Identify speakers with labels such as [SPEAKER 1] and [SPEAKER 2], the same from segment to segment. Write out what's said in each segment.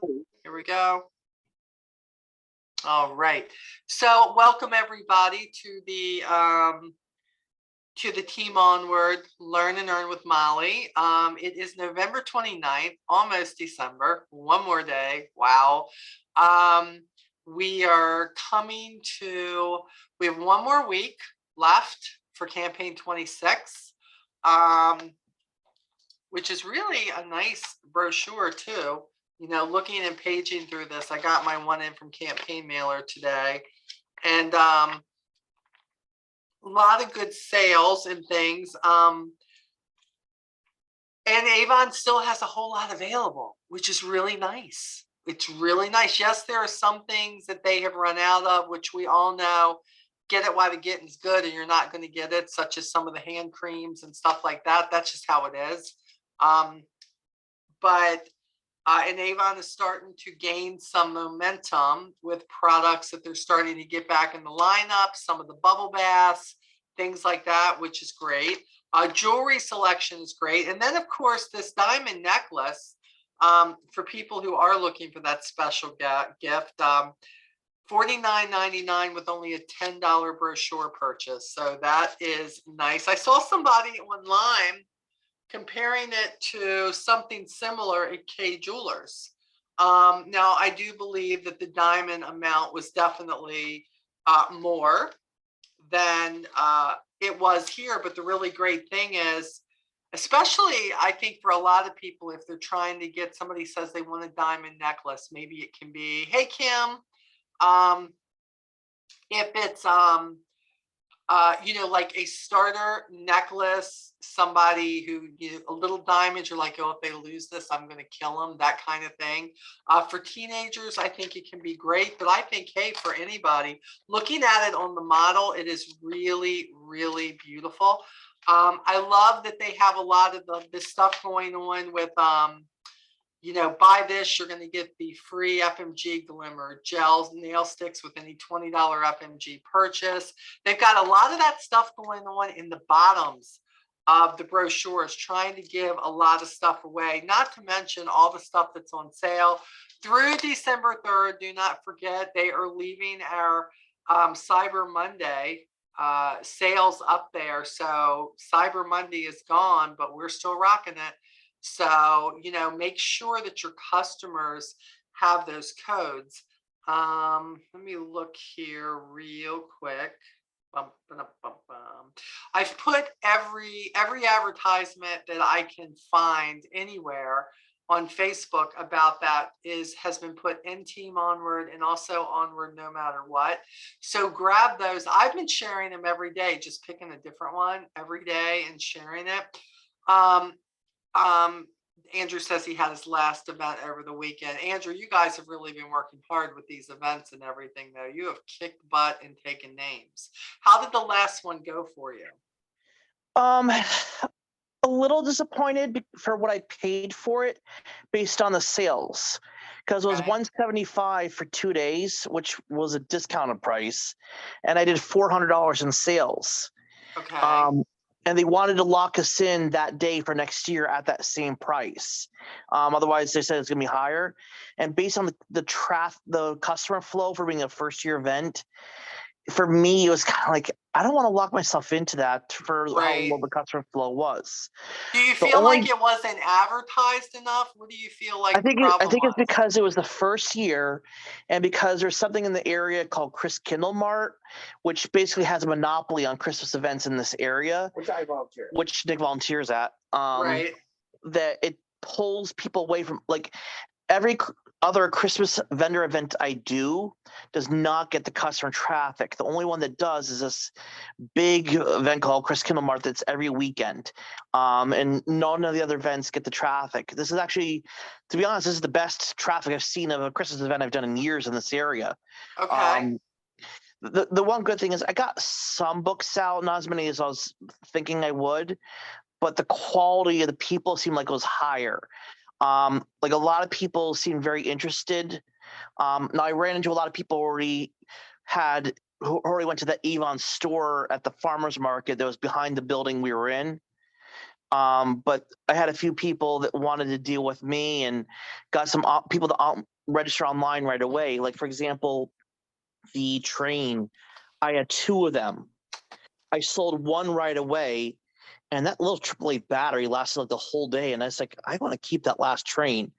[SPEAKER 1] Here we go. All right. So welcome everybody to the Team Onward Learn and Earn with Molly. It is November 29th, almost December. One more day. Wow. We are coming to, we have one more week left for campaign 26. Which is really a nice brochure too. You know, looking and paging through this, I got my one in from Campaign Mailer today, and a lot of good sales and things. And Avon still has a whole lot available, which is really nice. It's really nice. Yes, there are some things that they have run out of, which we all know. Get it while the getting's good, and you're not going to get it, such as some of the hand creams and stuff like that. That's just how it is. And Avon is starting to gain some momentum with products that they're starting to get back in the lineup, some of the bubble baths, things like that, which is great. Jewelry selection is great. And then, of course, this diamond necklace for people who are looking for that special gift, $49.99 with only a $10 brochure purchase. So that is nice. I saw somebody online comparing it to something similar at K Jewelers. Now, I do believe that the diamond amount was definitely more than it was here. But the really great thing is, especially I think for a lot of people, if they're trying to get, somebody says they want a diamond necklace, maybe it can be, hey, Kim, if it's, you know, like a starter necklace, somebody who, you know, a little diamond, you're like, oh, if they lose this, I'm going to kill them, that kind of thing. For teenagers, I think it can be great, but I think, hey, for anybody, looking at it on the model, it is really, really beautiful. I love that they have a lot of this stuff going on with, you know, buy this, you're going to get the free FMG Glimmer gels, nail sticks with any $20 FMG purchase. They've got a lot of that stuff going on in the bottoms of the brochures, trying to give a lot of stuff away, not to mention all the stuff that's on sale through December 3rd. Do not forget, they are leaving our Cyber Monday sales up there. So Cyber Monday is gone, but we're still rocking it. So, you know, make sure that your customers have those codes. Let me look here real quick. I've put every advertisement that I can find anywhere on Facebook about that has been put in Team Onward, and also Onward No Matter What. So grab those. I've been sharing them every day, just picking a different one every day and sharing it. Andrew says he had his last event over the weekend. Andrew, you guys have really been working hard with these events and everything, though. You have kicked butt and taken names. How did the last one go for you?
[SPEAKER 2] A little disappointed for what I paid for it based on the sales, because it was $175 for 2 days, which was a discounted price, and I did $400 in sales.
[SPEAKER 1] Okay.
[SPEAKER 2] And they wanted to lock us in that day for next year at that same price. Otherwise, they said it's going to be higher. And based on the customer flow for being a first-year event, for me, it was kind of like, I don't want to lock myself into that for how low the customer flow was.
[SPEAKER 1] Do you feel like it wasn't advertised enough? What do you feel like
[SPEAKER 2] I think it's because it was the first year, and because there's something in the area called Chris Kindle Mart, which basically has a monopoly on Christmas events in this area. Which Nick volunteers at. That it pulls people away from, like, every other Christmas vendor event I do does not get the customer traffic. The only one that does is this big event called Chris Kindle Mart that's every weekend. And none of the other events get the traffic. This is actually, to be honest, this is the best traffic I've seen of a Christmas event I've done in years in this area.
[SPEAKER 1] Okay.
[SPEAKER 2] The one good thing is I got some books out, not as many as I was thinking I would, but the quality of the people seemed like it was higher. Like, a lot of people seemed very interested. Now, I ran into a lot of people who already went to the Avon store at the farmer's market that was behind the building we were in. But I had a few people that wanted to deal with me and got some people to register online right away. Like, for example, the train, I had 2 of them. I sold one right away, and that little AAA battery lasted like the whole day. And I was like, I want to keep that last train.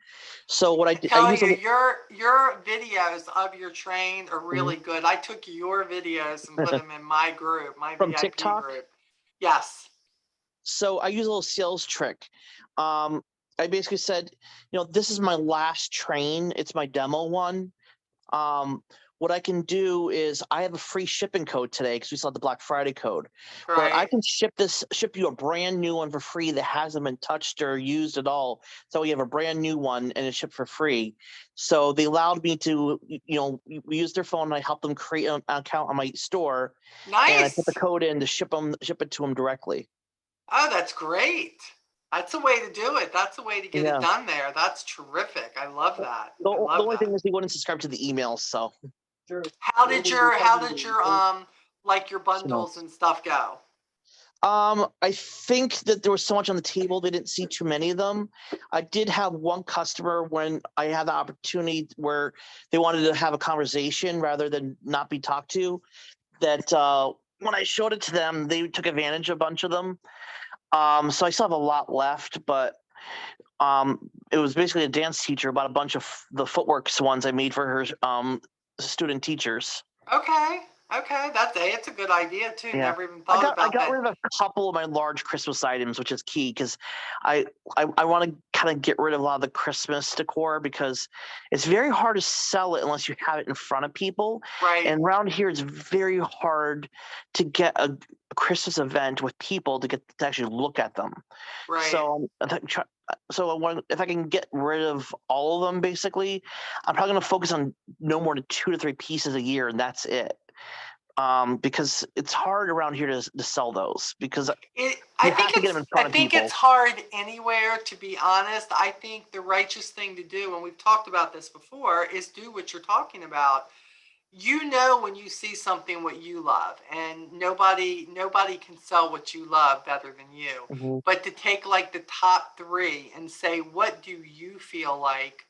[SPEAKER 2] So what I did, I
[SPEAKER 1] Telling
[SPEAKER 2] used
[SPEAKER 1] you,
[SPEAKER 2] a
[SPEAKER 1] your videos of your train are really
[SPEAKER 2] Mhm.
[SPEAKER 1] good. I took your videos and put them in my group, my
[SPEAKER 2] from
[SPEAKER 1] VIP
[SPEAKER 2] TikTok.
[SPEAKER 1] group. Yes.
[SPEAKER 2] So I use a little sales trick. I basically said, this is my last train. It's my demo one. Um, what I can do is I have a free shipping code today because we still have the Black Friday code, where I
[SPEAKER 1] Right.
[SPEAKER 2] can ship you a brand new one for free that hasn't been touched or used at all. So we have a brand new one and it's shipped for free. So they allowed me to, we use their phone and I help them create an account on my store, and I put the
[SPEAKER 1] Nice.
[SPEAKER 2] code in to ship it to them directly.
[SPEAKER 1] Oh, that's great. That's a way to do it. That's a way to get it
[SPEAKER 2] Yeah.
[SPEAKER 1] done there. That's terrific. I love that. I
[SPEAKER 2] The
[SPEAKER 1] love
[SPEAKER 2] only thing
[SPEAKER 1] that.
[SPEAKER 2] is they wouldn't subscribe to the emails, so
[SPEAKER 1] How did your like your
[SPEAKER 2] so.
[SPEAKER 1] bundles and stuff go?
[SPEAKER 2] I think that there was so much on the table they didn't see too many of them. I did have one customer when I had the opportunity where they wanted to have a conversation rather than not be talked to. That when I showed it to them, they took advantage of a bunch of them. So I still have a lot left, but it was basically a dance teacher about a bunch of the footwork ones I made for her student teachers.
[SPEAKER 1] Okay. Okay. It's a good idea too.
[SPEAKER 2] Yeah.
[SPEAKER 1] Never even
[SPEAKER 2] I
[SPEAKER 1] thought
[SPEAKER 2] got I
[SPEAKER 1] about
[SPEAKER 2] got
[SPEAKER 1] that.
[SPEAKER 2] rid of a couple of my large Christmas items, which is key because I want to kind of get rid of a lot of the Christmas decor because it's very hard to sell it unless you have it in front of people.
[SPEAKER 1] Right.
[SPEAKER 2] And around here, it's very hard to get a Christmas event with people to actually look at them.
[SPEAKER 1] Right.
[SPEAKER 2] So if I can get rid of all of them, basically, I'm probably going to focus on no more than 2 to 3 pieces a year, and that's it. Because it's hard around here to sell those because
[SPEAKER 1] I
[SPEAKER 2] you
[SPEAKER 1] think
[SPEAKER 2] have to get them in front of
[SPEAKER 1] it's
[SPEAKER 2] people.
[SPEAKER 1] hard anywhere, to be honest. I think the righteous thing to do, and we've talked about this before, is do what you're talking about. You know when you see something what you love, and nobody can sell what you love better than you.
[SPEAKER 2] Mhm.
[SPEAKER 1] But to take like the top 3 and say, what do you feel like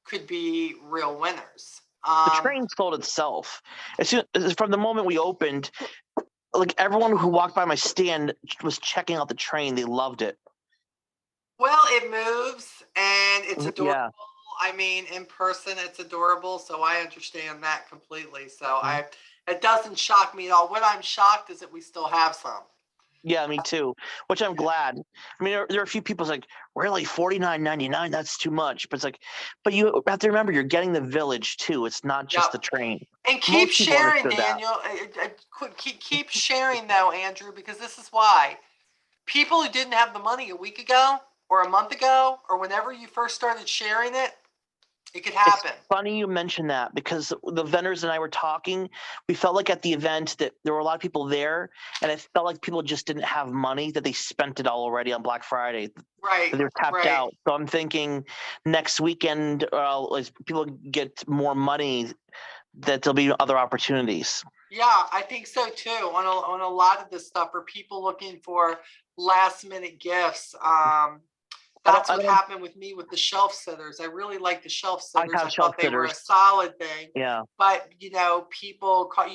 [SPEAKER 1] could be real winners?
[SPEAKER 2] The train sold itself. From the moment we opened, like everyone who walked by my stand was checking out the train. They loved it.
[SPEAKER 1] Well, it moves and it's adorable.
[SPEAKER 2] Yeah.
[SPEAKER 1] I mean, in person, it's adorable. So I understand that completely. So
[SPEAKER 2] Mhm.
[SPEAKER 1] it doesn't shock me at all. What I'm shocked is that we still have some.
[SPEAKER 2] Yeah, me too. Which I'm glad. I mean, there are a few people's like, really, $49.99? That's too much. But it's like, but you have to remember, you're getting the village too. It's not just the
[SPEAKER 1] Yep.
[SPEAKER 2] train.
[SPEAKER 1] And keep
[SPEAKER 2] Most people
[SPEAKER 1] sharing,
[SPEAKER 2] understood that.
[SPEAKER 1] Daniel. Keep sharing though, Andrew, because this is why people who didn't have the money a week ago or a month ago or whenever you first started sharing it, it could
[SPEAKER 2] It's
[SPEAKER 1] happen.
[SPEAKER 2] funny you mention that because the vendors and I were talking. We felt like at the event that there were a lot of people there, and it felt like people just didn't have money, that they spent it all already on Black Friday,
[SPEAKER 1] Right.
[SPEAKER 2] that they were tapped
[SPEAKER 1] Right.
[SPEAKER 2] out. So I'm thinking next weekend, as people get more money, that there'll be other opportunities.
[SPEAKER 1] Yeah, I think so too. On a lot of this stuff, for people looking for last minute gifts. That's
[SPEAKER 2] I
[SPEAKER 1] what
[SPEAKER 2] don't.
[SPEAKER 1] happened with me with the shelf sitters. I really like the shelf
[SPEAKER 2] I
[SPEAKER 1] sitters.
[SPEAKER 2] have
[SPEAKER 1] I
[SPEAKER 2] shelf
[SPEAKER 1] thought they were a
[SPEAKER 2] sitters.
[SPEAKER 1] solid thing.
[SPEAKER 2] Yeah.
[SPEAKER 1] But people call,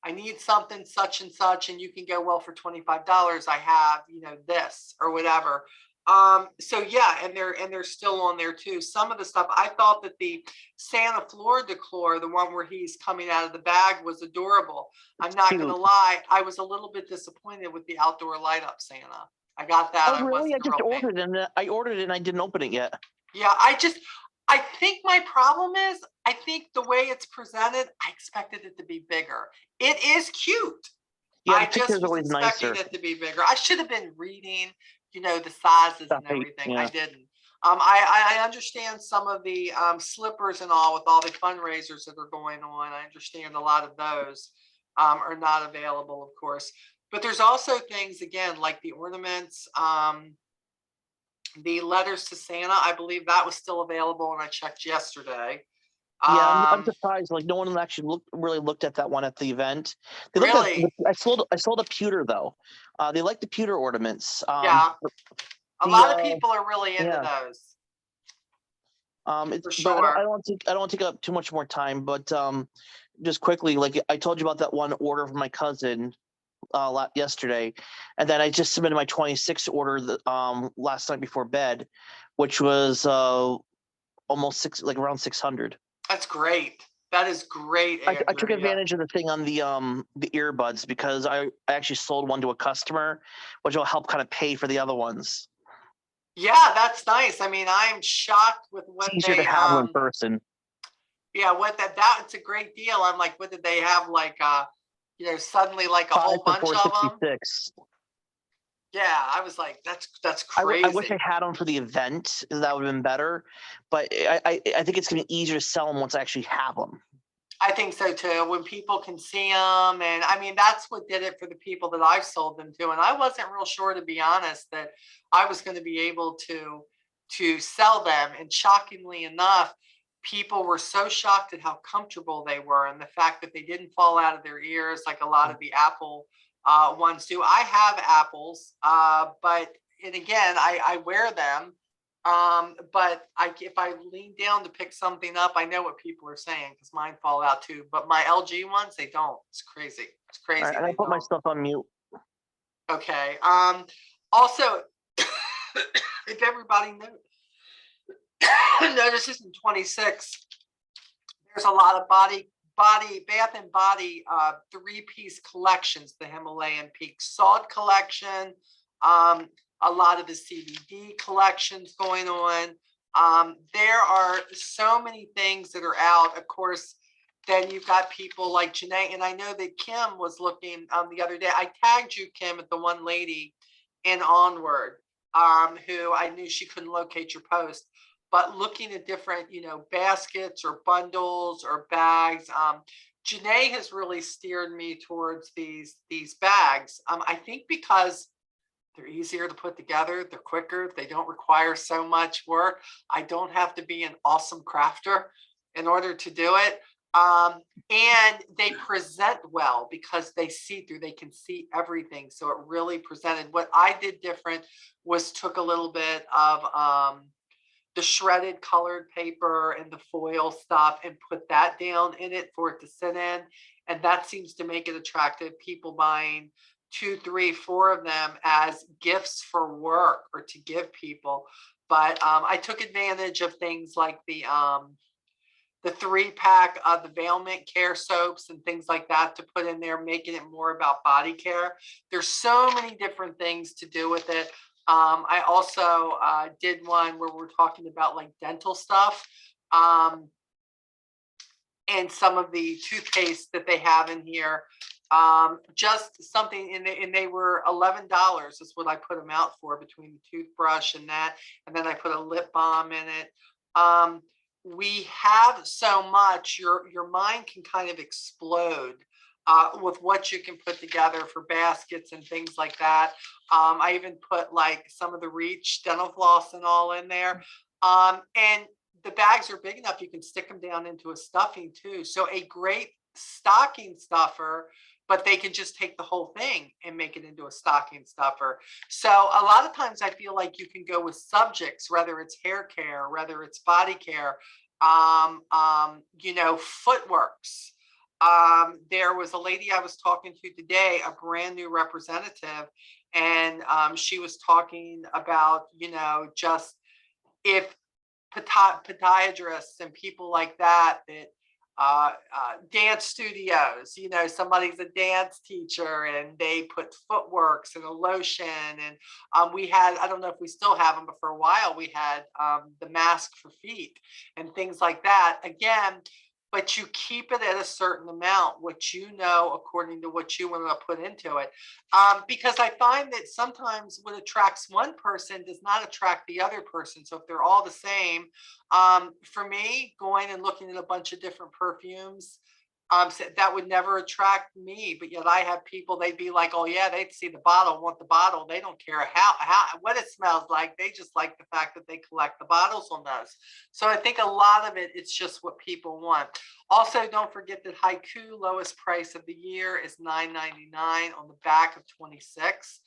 [SPEAKER 1] I need something such and such, and you can go, well, for $25, I have, this or whatever. So yeah, and they're still on there too. Some of the stuff, I thought that the Santa Floor decor, the one where he's coming out of the bag, was adorable. I'm not gonna
[SPEAKER 2] Cute.
[SPEAKER 1] lie, I was a little bit disappointed with the outdoor light up Santa. I got that.
[SPEAKER 2] Oh,
[SPEAKER 1] I
[SPEAKER 2] really?
[SPEAKER 1] wasn't
[SPEAKER 2] I
[SPEAKER 1] a
[SPEAKER 2] just
[SPEAKER 1] real fan.
[SPEAKER 2] ordered it, and I didn't open it yet.
[SPEAKER 1] Yeah, I think my problem is, I think the way it's presented, I expected it to be bigger. It is cute.
[SPEAKER 2] Yeah, the
[SPEAKER 1] I
[SPEAKER 2] picture
[SPEAKER 1] just
[SPEAKER 2] is
[SPEAKER 1] was
[SPEAKER 2] always
[SPEAKER 1] expecting
[SPEAKER 2] nicer.
[SPEAKER 1] it to be bigger. I should have been reading, the sizes and
[SPEAKER 2] Right.
[SPEAKER 1] everything. I
[SPEAKER 2] Yeah.
[SPEAKER 1] didn't. I understand some of the slippers and all with all the fundraisers that are going on. I understand a lot of those are not available, of course. But there's also things, again, like the ornaments, the letters to Santa. I believe that was still available when I checked yesterday.
[SPEAKER 2] Yeah, I'm
[SPEAKER 1] Um,
[SPEAKER 2] surprised. Like no one actually really looked at that one at the event. They looked at.
[SPEAKER 1] really,
[SPEAKER 2] I sold a pewter though. They like the pewter ornaments.
[SPEAKER 1] yeah. A lot of people are really into
[SPEAKER 2] yeah.
[SPEAKER 1] those, for
[SPEAKER 2] But I
[SPEAKER 1] sure.
[SPEAKER 2] don't want to take up too much more time. But just quickly, like I told you about that one order from my cousin yesterday, and then I just submitted my 26th order last night before bed, which was almost like around 600.
[SPEAKER 1] That's great. That is great,
[SPEAKER 2] I took
[SPEAKER 1] Andrew. Yeah.
[SPEAKER 2] advantage of the thing on the earbuds because I actually sold one to a customer, which will help kind of pay for the other ones.
[SPEAKER 1] Yeah, that's nice. I mean, I'm shocked with
[SPEAKER 2] It's
[SPEAKER 1] what
[SPEAKER 2] easier to
[SPEAKER 1] they
[SPEAKER 2] have them in person.
[SPEAKER 1] yeah, what that's a great deal. I'm like, what did they have, like suddenly like a
[SPEAKER 2] 5
[SPEAKER 1] whole
[SPEAKER 2] for
[SPEAKER 1] bunch of them?
[SPEAKER 2] 466.
[SPEAKER 1] Yeah, I was like, that's
[SPEAKER 2] I wish I
[SPEAKER 1] crazy.
[SPEAKER 2] had them for the event. That would have been better. But I think it's going to be easier to sell them once I actually have them.
[SPEAKER 1] I think so too. When people can see them, and I mean, that's what did it for the people that I've sold them to. And I wasn't real sure, to be honest, that I was going to be able to sell them. And shockingly enough, people were so shocked at how comfortable they were, and the fact that they didn't fall out of their ears like a lot of the Apple ones do. I have Apples, but and again, I wear them. But if I lean down to pick something up, I know what people are saying because mine fall out too. But my LG ones, they don't. It's crazy. It's
[SPEAKER 2] All right,
[SPEAKER 1] crazy.
[SPEAKER 2] and I
[SPEAKER 1] They
[SPEAKER 2] put my
[SPEAKER 1] don't.
[SPEAKER 2] stuff on mute.
[SPEAKER 1] Okay. Also, if everybody notices in 26, there's a lot of bath and body 3-piece collections. The Himalayan Peak Salt collection, a lot of the CBD collections going on. There are so many things that are out. Of course, then you've got people like Janae, and I know that Kim was looking the other day. I tagged you, Kim, at the one lady in Onward, who I knew she couldn't locate your post, but looking at different, baskets or bundles or bags. Janae has really steered me towards these bags. I think because they're easier to put together, they're quicker, they don't require so much work. I don't have to be an awesome crafter in order to do it. And they present well because they see through, they can see everything. So it really presented. What I did different was took a little bit of the shredded colored paper and the foil stuff and put that down in it for it to sit in. And that seems to make it attractive. People buying 2, 3, 4 of them as gifts for work or to give people. But I took advantage of things like the 3-pack of the Bailment Care soaps and things like that to put in there, making it more about body care. There's so many different things to do with it. I also did one where we're talking about like dental stuff, and some of the toothpaste that they have in here. Just something, and they were $11 is what I put them out for, between the toothbrush and that, and then I put a lip balm in it. We have so much, your mind can kind of explode with what you can put together for baskets and things like that. I even put like some of the Reach dental floss and all in there. And the bags are big enough, you can stick them down into a stuffing too. So a great stocking stuffer, but they can just take the whole thing and make it into a stocking stuffer. So a lot of times I feel like you can go with subjects, whether it's hair care, whether it's body care, footworks. There was a lady I was talking to today, a brand new representative, and she was talking about, just if podiatrists and people like that dance studios, somebody's a dance teacher and they put footworks and a lotion, and we had, I don't know if we still have them, but for a while we had the mask for feet and things like that again. But you keep it at a certain amount, according to what you want to put into it. Because I find that sometimes what attracts one person does not attract the other person. So if they're all the same, for me, going and looking at a bunch of different perfumes, that would never attract me. But yet I have people, they'd be like, oh yeah, they'd see the bottle, want the bottle. They don't care what it smells like. They just like the fact that they collect the bottles on those. So I think a lot of it, it's just what people want. Also, don't forget that Haiku lowest price of the year is $9.99 on the back of 26.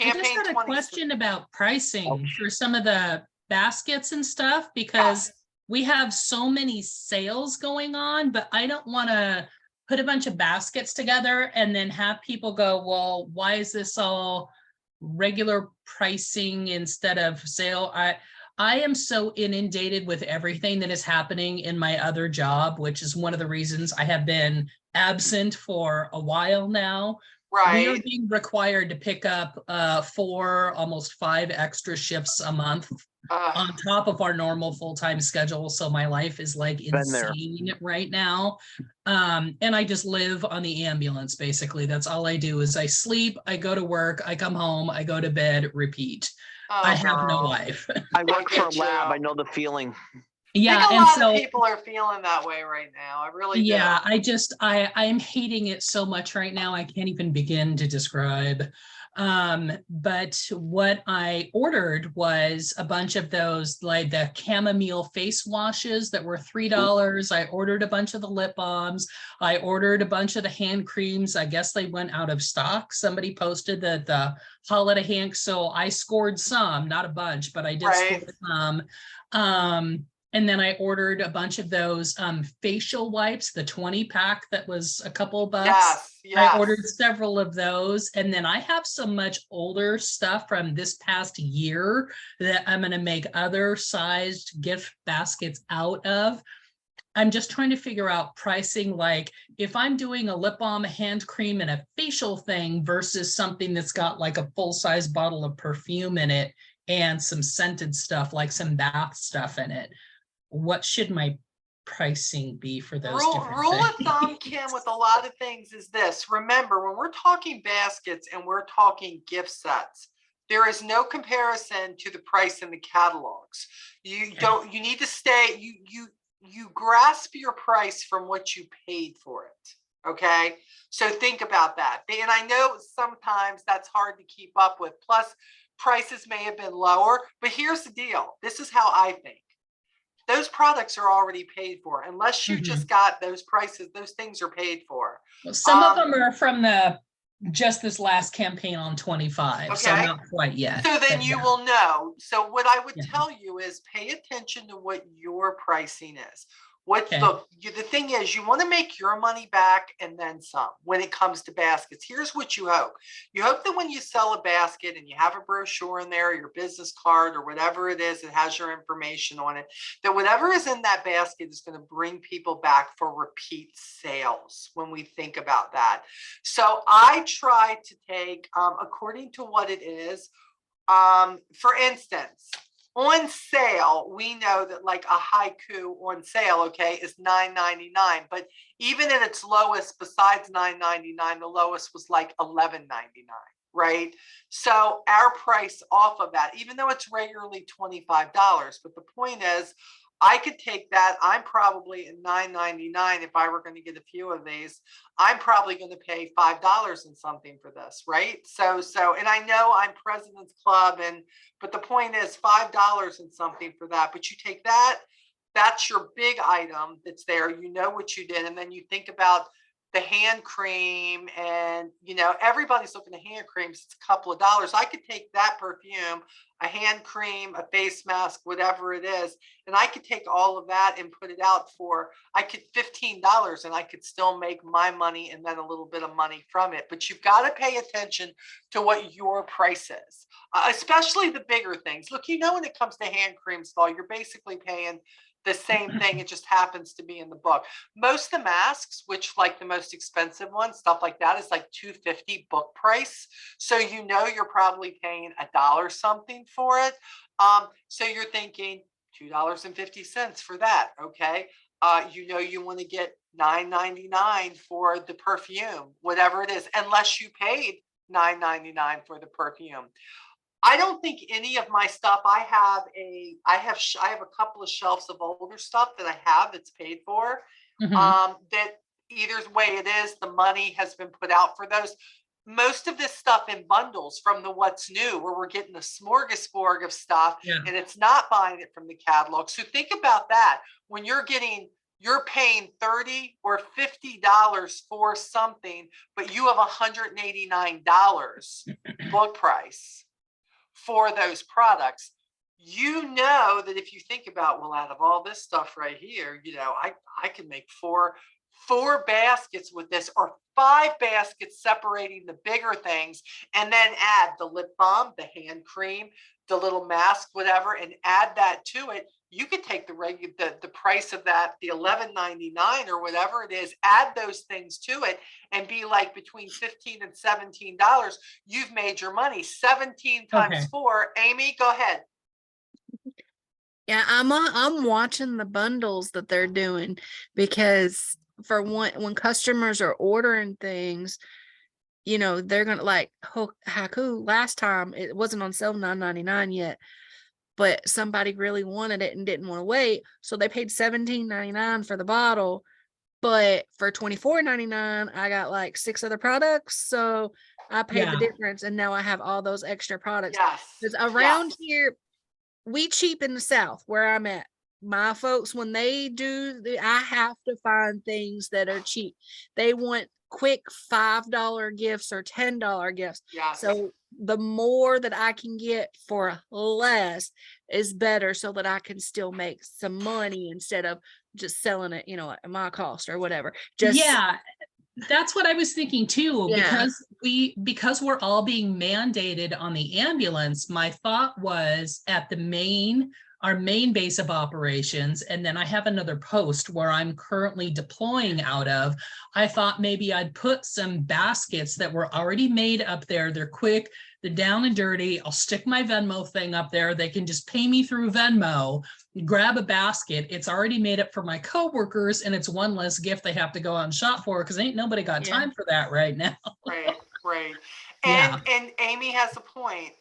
[SPEAKER 3] I just
[SPEAKER 1] Campaign
[SPEAKER 3] had a
[SPEAKER 1] 20.
[SPEAKER 3] question about pricing for some of the baskets and stuff, because we have so many sales going on, but I don't want to put a bunch of baskets together and then have people go, well, why is this all regular pricing instead of sale? I am so inundated with everything that is happening in my other job, which is one of the reasons I have been absent for a while now. We are
[SPEAKER 1] Right.
[SPEAKER 3] being required to pick up 4, almost 5 extra shifts a month on top of our normal full-time schedule. So my life is like insane right now. And I just live on the ambulance, basically. That's all I do is I sleep, I go to work, I come home, I go to bed, repeat. I have no life.
[SPEAKER 2] I work for a
[SPEAKER 1] get
[SPEAKER 2] lab.
[SPEAKER 1] you.
[SPEAKER 2] I know the feeling.
[SPEAKER 3] Yeah,
[SPEAKER 1] I think a
[SPEAKER 3] and
[SPEAKER 1] lot
[SPEAKER 3] so
[SPEAKER 1] of people are feeling that way right now. I really do.
[SPEAKER 3] yeah, I'm hating it so much right now. I can't even begin to describe. But what I ordered was a bunch of those, like the chamomile face washes that were $3. I ordered a bunch of the lip balms. I ordered a bunch of the hand creams. I guess they went out of stock. Somebody posted that the holiday hand, so I scored some, not a bunch, but I did score some. And then I ordered a bunch of those facial wipes, the 20-pack that was a couple bucks.
[SPEAKER 1] Yes.
[SPEAKER 3] I ordered several of those. And then I have some much older stuff from this past year that I'm going to make other sized gift baskets out of. I'm just trying to figure out pricing, like if I'm doing a lip balm, a hand cream, and a facial thing versus something that's got like a full-size bottle of perfume in it and some scented stuff, like some bath stuff in it. What should my pricing be for those different
[SPEAKER 1] Rule of
[SPEAKER 3] things?
[SPEAKER 1] thumb, Kim, with a lot of things is this. Remember, when we're talking baskets and we're talking gift sets, there is no comparison to the price in the catalogs. You need to stay, you grasp your price from what you paid for it. Okay. So think about that. And I know sometimes that's hard to keep up with. Plus, prices may have been lower, but here's the deal. This is how I think. Those products are already paid for, unless you just got those prices. Those things are paid for.
[SPEAKER 3] Well, some of them are from just this last campaign on 25,
[SPEAKER 1] okay.
[SPEAKER 3] so not quite yet.
[SPEAKER 1] So then you will know. So what I would tell you is pay attention to what your pricing is. What the thing is, you want to make your money back and then some when it comes to baskets. Here's what you hope. You hope that when you sell a basket and you have a brochure in there, your business card or whatever it is that has your information on it, that whatever is in that basket is going to bring people back for repeat sales when we think about that. So I try to take, according to what it is, for instance, on sale, we know that like a haiku on sale, okay, is $9.99. But even at its lowest, besides $9.99, the lowest was like $11.99, right? So our price off of that, even though it's regularly $25, but the point is, I could take that. I'm probably at $9.99 if I were going to get a few of these. I'm probably going to pay $5 and something for this, right? So, and I know I'm President's Club, but the point is $5 and something for that. But you take that, that's your big item that's there. You know what you did, and then you think about the hand cream, and everybody's looking at hand creams. It's a couple of dollars. I could take that perfume, a hand cream, a face mask, whatever it is, and I could take all of that and put it out for, I could $15, and I could still make my money and then a little bit of money from it. But you've got to pay attention to what your price is, especially the bigger things. Look, when it comes to hand creams, you're basically paying the same thing. It just happens to be in the book. Most of the masks, which like the most expensive ones, stuff like that, is like $2.50 book price. So you're probably paying $1 something for it. So you're thinking $2.50 for that. Okay. You want to get $9.99 for the perfume, whatever it is, unless you paid $9.99 for the perfume. I don't think any of my stuff, I have a couple of shelves of older stuff that I have that's paid for, that either way it is, the money has been put out for those. Most of this stuff in bundles from the What's New, where we're getting a smorgasbord of stuff, and it's not buying it from the catalog. So think about that when you're getting you're paying $30 or $50 for something, but you have $189 book price for those products. You know that if you think about, well, out of all this stuff right here, you know, I can make four baskets with this, or 5 baskets separating the bigger things, and then add the lip balm, the hand cream, the little mask, whatever, and add that to it. You could take the price of that, the $11.99 or whatever it is, add those things to it, and be like between $15 and $17. You've made your money. 17 times 4. Amy, go ahead.
[SPEAKER 4] Yeah, I'm watching the bundles that they're doing, because for one, when customers are ordering things, you know, they're gonna like Haku. Last time it wasn't on sale $9.99 yet, but somebody really wanted it and didn't want to wait, so they paid $17.99 for the bottle. But for $24.99, I got like 6 other products, so I paid the difference, and now I have all those extra products.
[SPEAKER 1] Yes.
[SPEAKER 4] Because around here, we cheap in the South where I'm at. My folks, when they do, I have to find things that are cheap. They want quick $5 gifts or $10 gifts.
[SPEAKER 1] Yes.
[SPEAKER 4] So the more that I can get for less is better, so that I can still make some money instead of just selling it, you know, at my cost or whatever. Just
[SPEAKER 3] that's what I was thinking too, because we're all being mandated on the ambulance. My thought was at our main base of operations, and then I have another post where I'm currently deploying out of. I thought maybe I'd put some baskets that were already made up there. They're quick, they're down and dirty. I'll stick my Venmo thing up there. They can just pay me through Venmo, grab a basket. It's already made up for my coworkers, and it's one less gift they have to go out and shop for, because ain't nobody got time for that right now.
[SPEAKER 1] Right. And Amy has a point.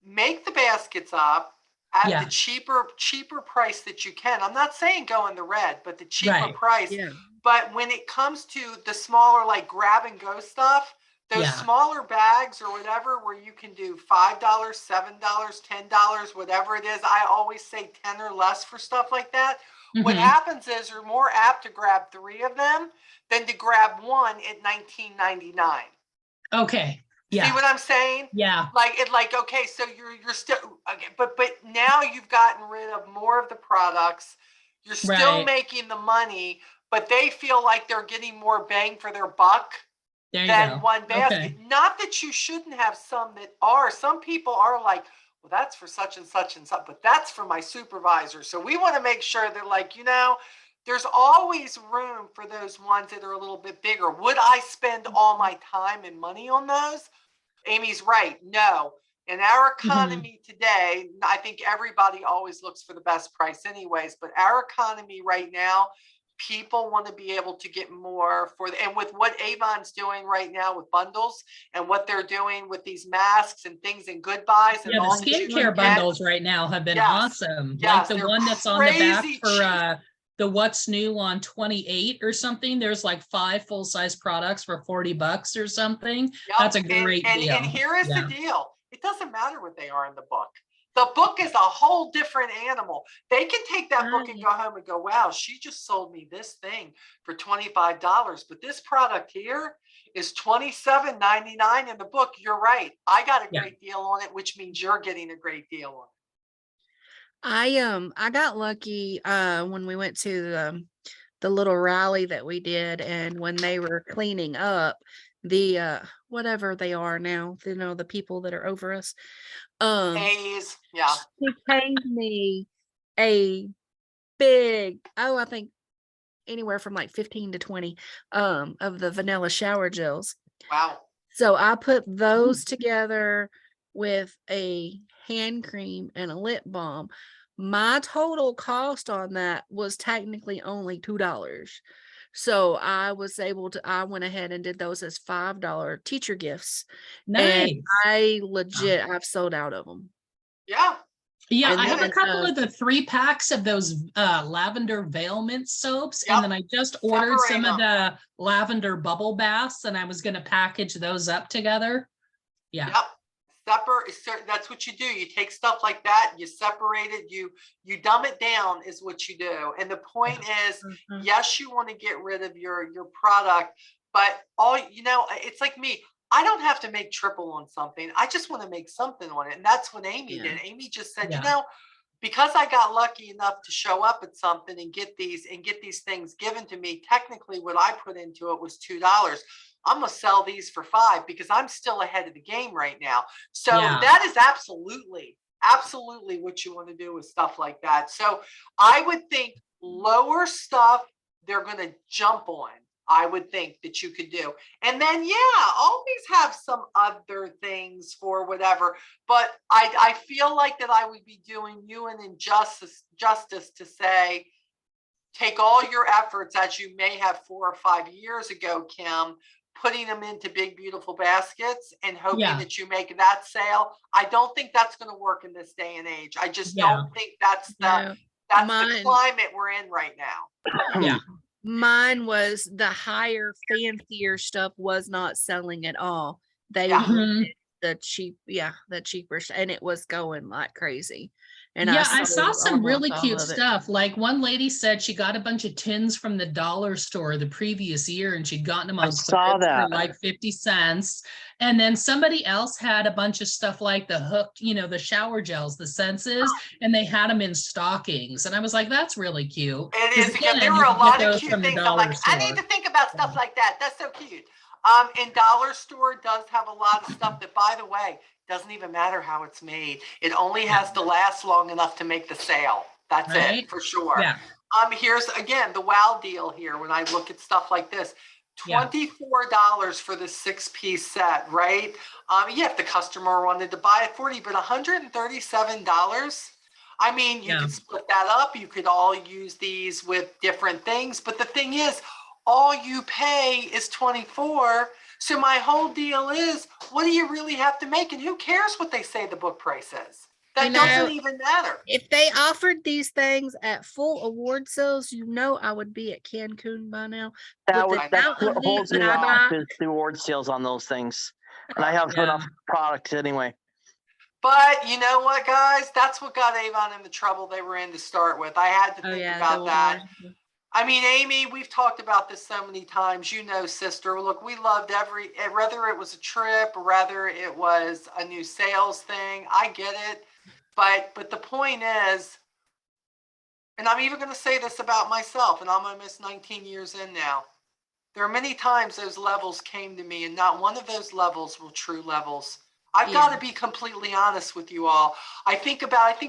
[SPEAKER 1] Make the baskets up at the cheaper price that you can. I'm not saying go in the red, but the cheaper price. But when it comes to the smaller, like grab and go stuff, those smaller bags or whatever, where you can do $5, $7, $10, whatever it is. I always say 10 or less for stuff like that. What happens is you're more apt to grab 3 of them than to grab one at $19.99.
[SPEAKER 3] Okay.
[SPEAKER 1] See what I'm saying?
[SPEAKER 3] Yeah.
[SPEAKER 1] Okay, so you're still okay, but now you've gotten rid of more of the products. You're still making the money, but they feel like they're getting more bang for their buck than one basket. Not that you shouldn't have some that are. Some people are like, well, that's for such and such and such, but that's for my supervisor. So we want to make sure that, like, you know, there's always room for those ones that are a little bit bigger. Would I spend all my time and money on those? Amy's right. No. In our economy today, I think everybody always looks for the best price anyways, but our economy right now, people want to be able to get more and with what Avon's doing right now with bundles and what they're doing with these masks and things and goodbyes. And
[SPEAKER 3] the skincare bundles right now have been awesome. Like the one that's on the back for the What's New on 28 or something. There's like 5 full-size products for $40 or something. That's a great deal.
[SPEAKER 1] And here is the deal. It doesn't matter what they are in the book. The book is a whole different animal. They can take that book and go home and go, wow, she just sold me this thing for $25. But this product here is $27.99 in the book. You're right. I got a great deal on it, which means you're getting a great deal on it.
[SPEAKER 4] I got lucky when we went to the little rally that we did, and when they were cleaning up the whatever they are now, you know, the people that are over us.
[SPEAKER 1] Haze,
[SPEAKER 4] He paid me a big, I think anywhere from like 15 to 20 of the vanilla shower gels.
[SPEAKER 1] Wow.
[SPEAKER 4] So I put those together with a hand cream and a lip balm. My total cost on that was technically only $2. So I went ahead and did those as $5 teacher gifts.
[SPEAKER 3] Nice.
[SPEAKER 4] And I've sold out of them.
[SPEAKER 1] Yeah.
[SPEAKER 3] Yeah, I have a couple of the 3 packs of those lavender veil mint soaps. And then I just ordered some of the lavender bubble baths, and I was going to package those up together. Yeah.
[SPEAKER 1] that's what you do. You take stuff like that, you separate it, you dumb it down is what you do. And the point is, yes, you want to get rid of your product, but it's like me. I don't have to make triple on something. I just want to make something on it. And that's what Amy did. Amy just said, because I got lucky enough to show up at something and get these things given to me, technically what I put into it was $2. I'm going to sell these for $5 because I'm still ahead of the game right now. So that is absolutely what you want to do with stuff like that. So I would think lower stuff they're going to jump on. I would think that you could do. And then, always have some other things for whatever. But I feel like that I would be doing you an injustice to say, take all your efforts as you may have 4 or 5 years ago, Kim, putting them into big, beautiful baskets and hoping that you make that sale. I don't think that's going to work in this day and age. I just don't think that's the climate we're in right now.
[SPEAKER 3] Yeah.
[SPEAKER 4] Mine was the higher, fancier stuff was not selling at all. They wanted the cheaper, and it was going like crazy. And
[SPEAKER 3] I saw some really cute stuff. Like one lady said she got a bunch of tins from the dollar store the previous year and she'd gotten them on clearance for like 50 cents. And then somebody else had a bunch of stuff like the hooked, the shower gels, the senses, and they had them in stockings. And I was like, that's really cute.
[SPEAKER 1] It is, because there were a lot of cute things. I'm like, I need to think about stuff like that. That's so cute. And dollar store does have a lot of stuff that, by the way, doesn't even matter how it's made. It only has to last long enough to make the sale. That's it for sure. Yeah. Here's again the wow deal here. When I look at stuff like this, $24 for the 6-piece set, right? If the customer wanted to buy it for you, but $137. I mean, you could split that up. You could all use these with different things. But the thing is, all you pay is $24. So my whole deal is, what do you really have to make? And who cares what they say the book price is? That doesn't even matter.
[SPEAKER 4] If they offered these things at full award sales, I would be at Cancun by now.
[SPEAKER 2] That's what holds me off is the award sales on those things. And I have enough product anyway.
[SPEAKER 1] But you know what, guys? That's what got Avon in the trouble they were in to start with. I had to think about that. I mean, Amy, we've talked about this so many times, sister. Look, we loved whether it was a trip or whether it was a new sales thing. I get it. But the point is, and I'm even going to say this about myself, and I'm almost 19 years in now. There are many times those levels came to me, and not one of those levels were true levels. I've got to be completely honest with you all. I think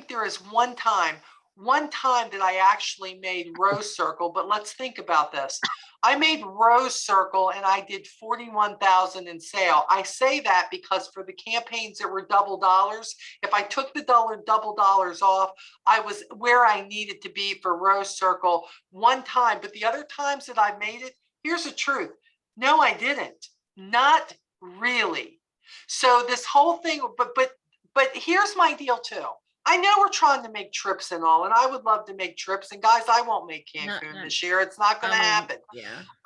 [SPEAKER 1] there is one time that I actually made Rose Circle, but let's think about this. I made Rose Circle and I did 41,000 in sale. I say that because for the campaigns that were double dollars, if I took the double dollars off, I was where I needed to be for Rose Circle one time. But the other times that I made it, here's the truth. No, I didn't. Not really. So this whole thing, but here's my deal too. I know we're trying to make trips and all, and I would love to make trips. And guys, I won't make Cancun this year. It's not going to happen.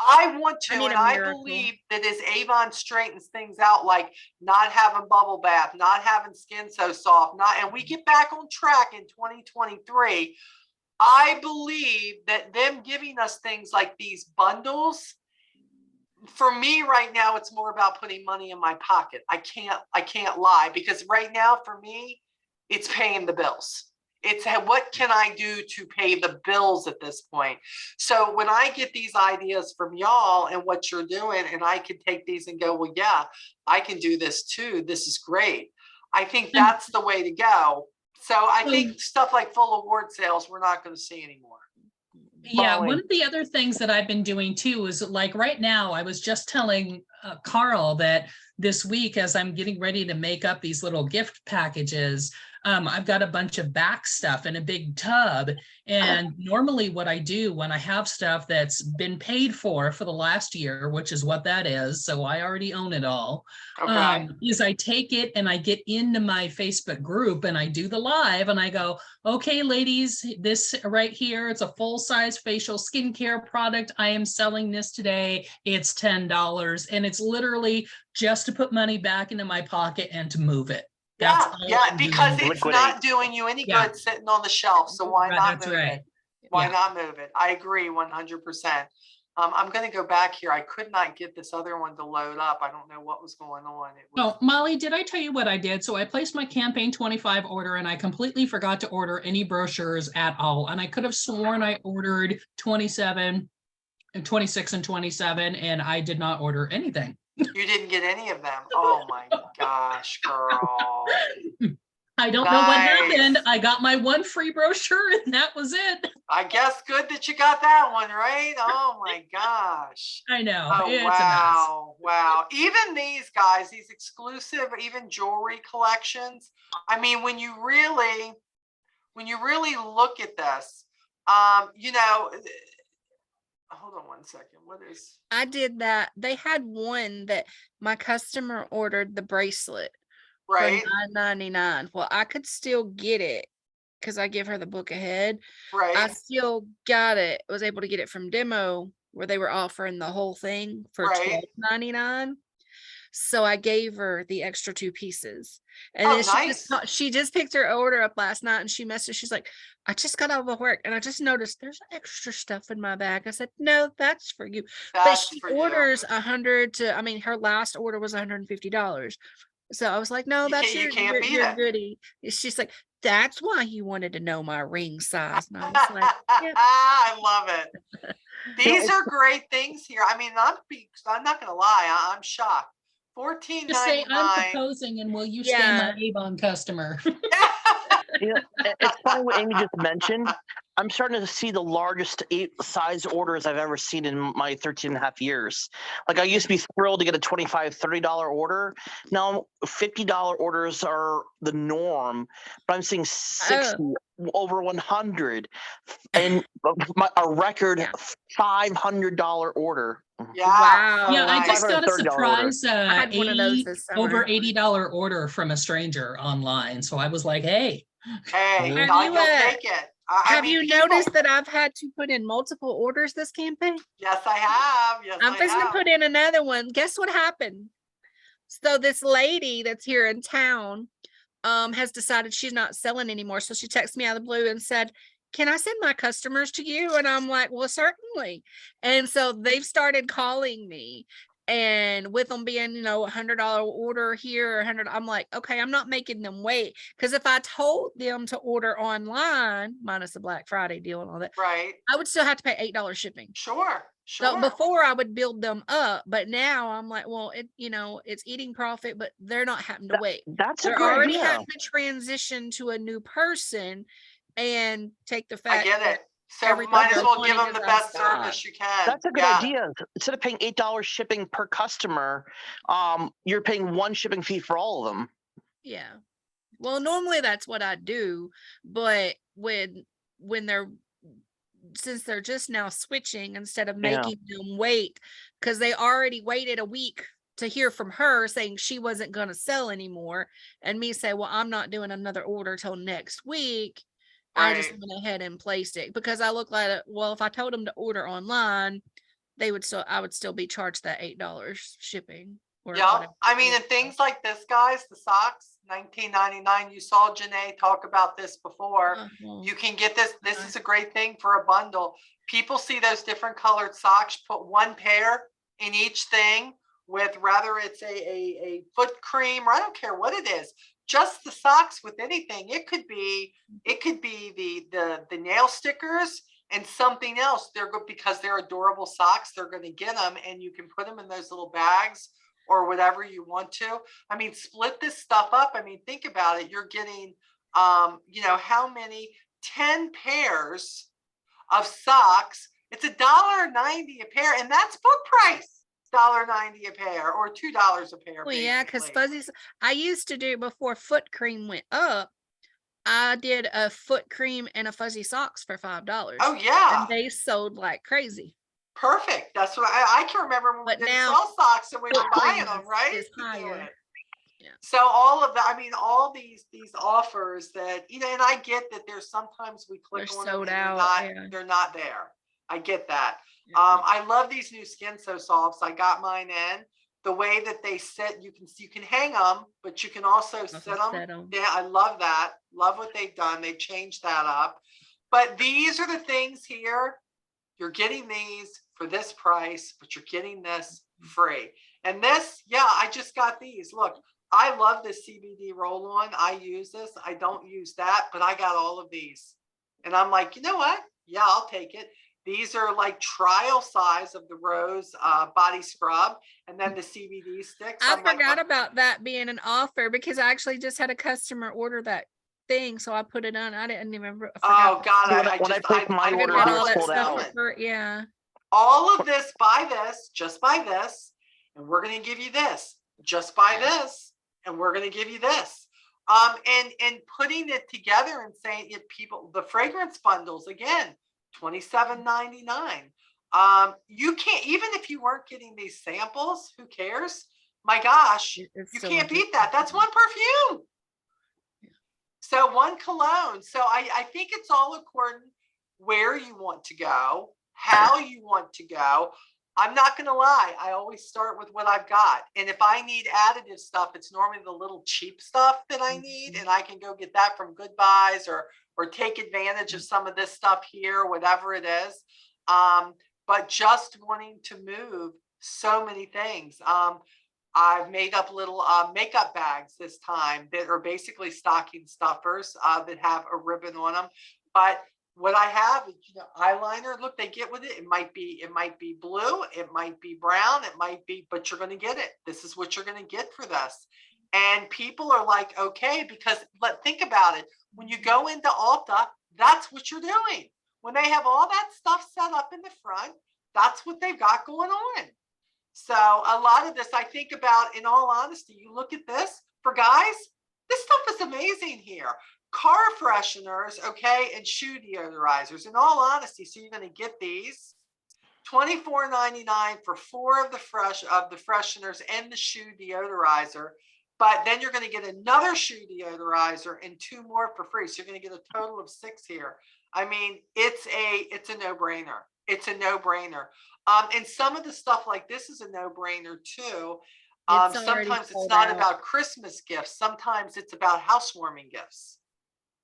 [SPEAKER 1] I want to, and I believe that as Avon straightens things out, like not having bubble bath, not having skin so soft, and we get back on track in 2023, I believe that them giving us things like these bundles, for me right now, it's more about putting money in my pocket. I can't lie, because right now for me, it's paying the bills. It's what can I do to pay the bills at this point? So when I get these ideas from y'all and what you're doing, and I can take these and go, well, yeah, I can do this too. This is great. I think that's the way to go. So I think stuff like full award sales, we're not going to see anymore.
[SPEAKER 3] Yeah, one of the other things that I've been doing too is like right now, I was just telling Carl that this week, as I'm getting ready to make up these little gift packages, I've got a bunch of back stuff in a big tub. And normally what I do when I have stuff that's been paid for the last year, which is what that is, so I already own it all, is I take it and I get into my Facebook group and I do the live and I go, okay, ladies, this right here, it's a full-size facial skincare product. I am selling this today. It's $10. And it's literally just to put money back into my pocket and to move it. That's
[SPEAKER 1] Yeah,
[SPEAKER 3] all
[SPEAKER 1] yeah,
[SPEAKER 3] I'm
[SPEAKER 1] because
[SPEAKER 3] doing.
[SPEAKER 1] it's
[SPEAKER 2] Liquidate.
[SPEAKER 1] not doing you any
[SPEAKER 3] Yeah.
[SPEAKER 1] good sitting on the shelf. So why
[SPEAKER 3] Right,
[SPEAKER 1] not
[SPEAKER 3] that's
[SPEAKER 1] move
[SPEAKER 3] right.
[SPEAKER 1] it? Why
[SPEAKER 3] Yeah.
[SPEAKER 1] not move it? I agree 100%. I'm going to go back here. I could not get this other one to load up. I don't know what was going on. It was,
[SPEAKER 3] Oh, Molly, did I tell you what I did? So I placed my campaign 25 order and I completely forgot to order any brochures at all. And I could have sworn I ordered 27 and 26 and 27, and I did not order anything.
[SPEAKER 1] you didn't get any of them. Oh my gosh, girl.
[SPEAKER 3] I don't know what happened.
[SPEAKER 1] Nice.
[SPEAKER 3] I got my one free brochure and that was it.
[SPEAKER 1] I guess good that you got that one, right? Oh my gosh.
[SPEAKER 3] I know.
[SPEAKER 1] Oh,
[SPEAKER 3] It's a mess.
[SPEAKER 1] wow. Wow. Even these guys, these exclusive, even jewelry collections. I mean, when you really look at this, you know, hold on one second. What is,
[SPEAKER 4] I did that. They had one that my customer ordered the bracelet for
[SPEAKER 1] right?
[SPEAKER 4] $9.99. Well, I could still get it because I give her the book ahead. I
[SPEAKER 1] Right.
[SPEAKER 4] still got it. Was able to get it from Demo where they were offering the whole thing for
[SPEAKER 1] Right.
[SPEAKER 4] $12.99. So I gave her the extra 2 pieces. And
[SPEAKER 1] Oh,
[SPEAKER 4] then
[SPEAKER 1] nice.
[SPEAKER 4] she just picked her order up last night and she messaged, she's like, I just got out of work and I just noticed there's extra stuff in my bag. I said, no, that's for you. But
[SPEAKER 1] That's
[SPEAKER 4] she
[SPEAKER 1] for you.
[SPEAKER 4] orders 100 to, I mean, her last order was $150. So I was like, no, that's
[SPEAKER 1] You can't beat
[SPEAKER 4] your
[SPEAKER 1] it.
[SPEAKER 4] goodie. She's like, that's why you wanted to know my ring size. And I was like, yeah.
[SPEAKER 1] I love it. These are great things here. I mean, I'm not gonna lie, I'm shocked.
[SPEAKER 3] Just say I'm
[SPEAKER 1] $14.99.
[SPEAKER 3] proposing and will you stay
[SPEAKER 4] Yeah.
[SPEAKER 3] my Avon customer?
[SPEAKER 2] You know, it's funny what Amy just mentioned. I'm starting to see the largest size orders I've ever seen in my 13 and a half years. Like I used to be thrilled to get a $25, $30 order. Now $50 orders are the norm, but I'm seeing 60, over 100, and a record
[SPEAKER 4] Yeah.
[SPEAKER 2] $500 order.
[SPEAKER 1] Yeah.
[SPEAKER 4] Wow.
[SPEAKER 3] Yeah, I just got a
[SPEAKER 2] $530 order.
[SPEAKER 3] surprise
[SPEAKER 4] I had one of those this summer.
[SPEAKER 3] over $80 order from a stranger online. So I was like, hey.
[SPEAKER 1] Hey,
[SPEAKER 2] Have
[SPEAKER 1] God,
[SPEAKER 4] you,
[SPEAKER 1] you'll take it. I
[SPEAKER 4] Have
[SPEAKER 1] mean,
[SPEAKER 4] you
[SPEAKER 1] people-
[SPEAKER 4] noticed that I've had to put in multiple orders this campaign?
[SPEAKER 1] Yes, I have. Yes,
[SPEAKER 4] I'm
[SPEAKER 1] I
[SPEAKER 4] fixing to
[SPEAKER 1] have.
[SPEAKER 4] put in another one. Guess what happened? So this lady that's here in town has decided she's not selling anymore. So she texted me out of the blue and said, can I send my customers to you? And I'm like, well, certainly. And so they've started calling me. And with them being, you know, $100 order here, 100, I'm like, okay, I'm not making them wait. Because if I told them to order online, minus the Black Friday deal and all that,
[SPEAKER 1] Right.
[SPEAKER 4] I would still have to pay $8 shipping.
[SPEAKER 1] Sure.
[SPEAKER 4] So
[SPEAKER 1] Sure.
[SPEAKER 4] before I would build them up, but now I'm like, well, it, you know, it's eating profit, but they're not having to wait.
[SPEAKER 2] That's a
[SPEAKER 4] They're
[SPEAKER 2] good
[SPEAKER 4] already
[SPEAKER 2] idea.
[SPEAKER 4] having to transition to a new person and take the
[SPEAKER 1] I
[SPEAKER 4] fact
[SPEAKER 1] get
[SPEAKER 4] that
[SPEAKER 1] it. So
[SPEAKER 4] everything
[SPEAKER 1] might as
[SPEAKER 4] they're
[SPEAKER 1] well give
[SPEAKER 4] wanting
[SPEAKER 1] them the
[SPEAKER 4] is out of
[SPEAKER 1] best
[SPEAKER 4] stock.
[SPEAKER 1] service you can.
[SPEAKER 2] That's a good
[SPEAKER 1] Yeah.
[SPEAKER 2] idea. Instead of paying $8 shipping per customer, you're paying one shipping fee for all of them.
[SPEAKER 4] Yeah. Well, normally that's what I do, but when they're, since they're just now switching, instead of
[SPEAKER 2] Yeah.
[SPEAKER 4] making them wait, because they already waited a week to hear from her saying she wasn't going to sell anymore, and me say, well, I'm not doing another order till next week. I just
[SPEAKER 1] Right.
[SPEAKER 4] went ahead and placed it because I look like, well, if I told them to order online, I would still be charged that $8 shipping. Or
[SPEAKER 1] Yeah.
[SPEAKER 4] whatever
[SPEAKER 1] I
[SPEAKER 4] it
[SPEAKER 1] mean,
[SPEAKER 4] is.
[SPEAKER 1] and things like this, guys, the socks, $19.99. You saw Janae talk about this before.
[SPEAKER 4] Uh-huh.
[SPEAKER 1] You can get this. This
[SPEAKER 4] Uh-huh.
[SPEAKER 1] is a great thing for a bundle. People see those different colored socks, put one pair in each thing with, rather it's a foot cream, or I don't care what it is, just the socks with anything. It could be the nail stickers and something else. They're good because they're adorable socks. They're going to get them, and you can put them in those little bags or whatever you want to. I mean, split this stuff up. I mean, think about it. You're getting, you know, how many 10 pairs of socks. It's $1.90 a pair, and that's book price. $1.90 a pair or $2 a pair.
[SPEAKER 4] Well, yeah, because
[SPEAKER 1] basically.
[SPEAKER 4] fuzzies, I used to do before foot cream went up. I did a foot cream and a fuzzy socks for $5.
[SPEAKER 1] Oh yeah,
[SPEAKER 4] And they sold like crazy.
[SPEAKER 1] perfect. That's what I can remember when
[SPEAKER 4] But
[SPEAKER 1] we didn't
[SPEAKER 4] now
[SPEAKER 1] sell socks and we were
[SPEAKER 4] foot
[SPEAKER 1] buying
[SPEAKER 4] cream
[SPEAKER 1] them, right?
[SPEAKER 4] is
[SPEAKER 1] To do
[SPEAKER 4] higher.
[SPEAKER 1] it.
[SPEAKER 4] Yeah.
[SPEAKER 1] So all of that, I mean, all these offers that, you know, and I get that there's sometimes we click
[SPEAKER 4] They're
[SPEAKER 1] on them
[SPEAKER 4] sold
[SPEAKER 1] and
[SPEAKER 4] out, yeah.
[SPEAKER 1] they're not there. I get that.
[SPEAKER 4] Yeah.
[SPEAKER 1] I love these new Skin So Softs. I got mine in. the way that they sit, you can hang them, but you can also sit them. Yeah, I love that. Love what they've done. They've changed that up. But these are the things here. You're getting these for this price, but you're getting this free. And this, yeah, I just got these. Look, I love this CBD roll-on. I use this. I don't use that, but I got all of these. And I'm like, you know what? Yeah, I'll take it. These are like trial size of the Rose body scrub, and then the CBD sticks.
[SPEAKER 4] I forgot about that being an offer because I actually just had a customer order that thing, so I put it on. I didn't remember.
[SPEAKER 1] Oh God,
[SPEAKER 2] when I placed my order,
[SPEAKER 1] love
[SPEAKER 2] it was
[SPEAKER 1] what
[SPEAKER 2] sold
[SPEAKER 1] it's
[SPEAKER 2] out.
[SPEAKER 1] doing.
[SPEAKER 4] Yeah.
[SPEAKER 1] All of this, buy this, just buy this, and we're going to give you this. Just buy this, and we're going to give you this. And putting it together and saying it, people, the fragrance bundles again, $27.99. You can't, even if you weren't getting these samples, who cares? My gosh, you can't beat that. That's one perfume. So one cologne. So I think it's all according where you want to go, how you want to go. I'm not going to lie. I always start with what I've got. And if I need additive stuff, it's normally the little cheap stuff that I need. And I can go get that from Good Buys or take advantage of some of this stuff here, whatever it is. But just wanting to move so many things. I've made up little makeup bags this time that are basically stocking stuffers that have a ribbon on them. But what I have is, eyeliner. Look, they get with it. It might be blue, it might be brown, it might be, but you're going to get it. This is what you're going to get for this. And people are like, okay, because think about it. When you go into Ulta, that's what you're doing. When they have all that stuff set up in the front, that's what they've got going on. So a lot of this, I think about, in all honesty, you look at this for guys, this stuff is amazing here. Car fresheners, okay, and shoe deodorizers. In all honesty, so you're going to get these $24.99 for 4 of the fresheners and the shoe deodorizer. But then you're going to get another shoe deodorizer and 2 more for free. So you're going to get a total of 6 here. I mean, it's a no-brainer. It's a no-brainer. And some of the stuff like this is a no-brainer too. Sometimes it's not about Christmas gifts. Sometimes it's about housewarming gifts.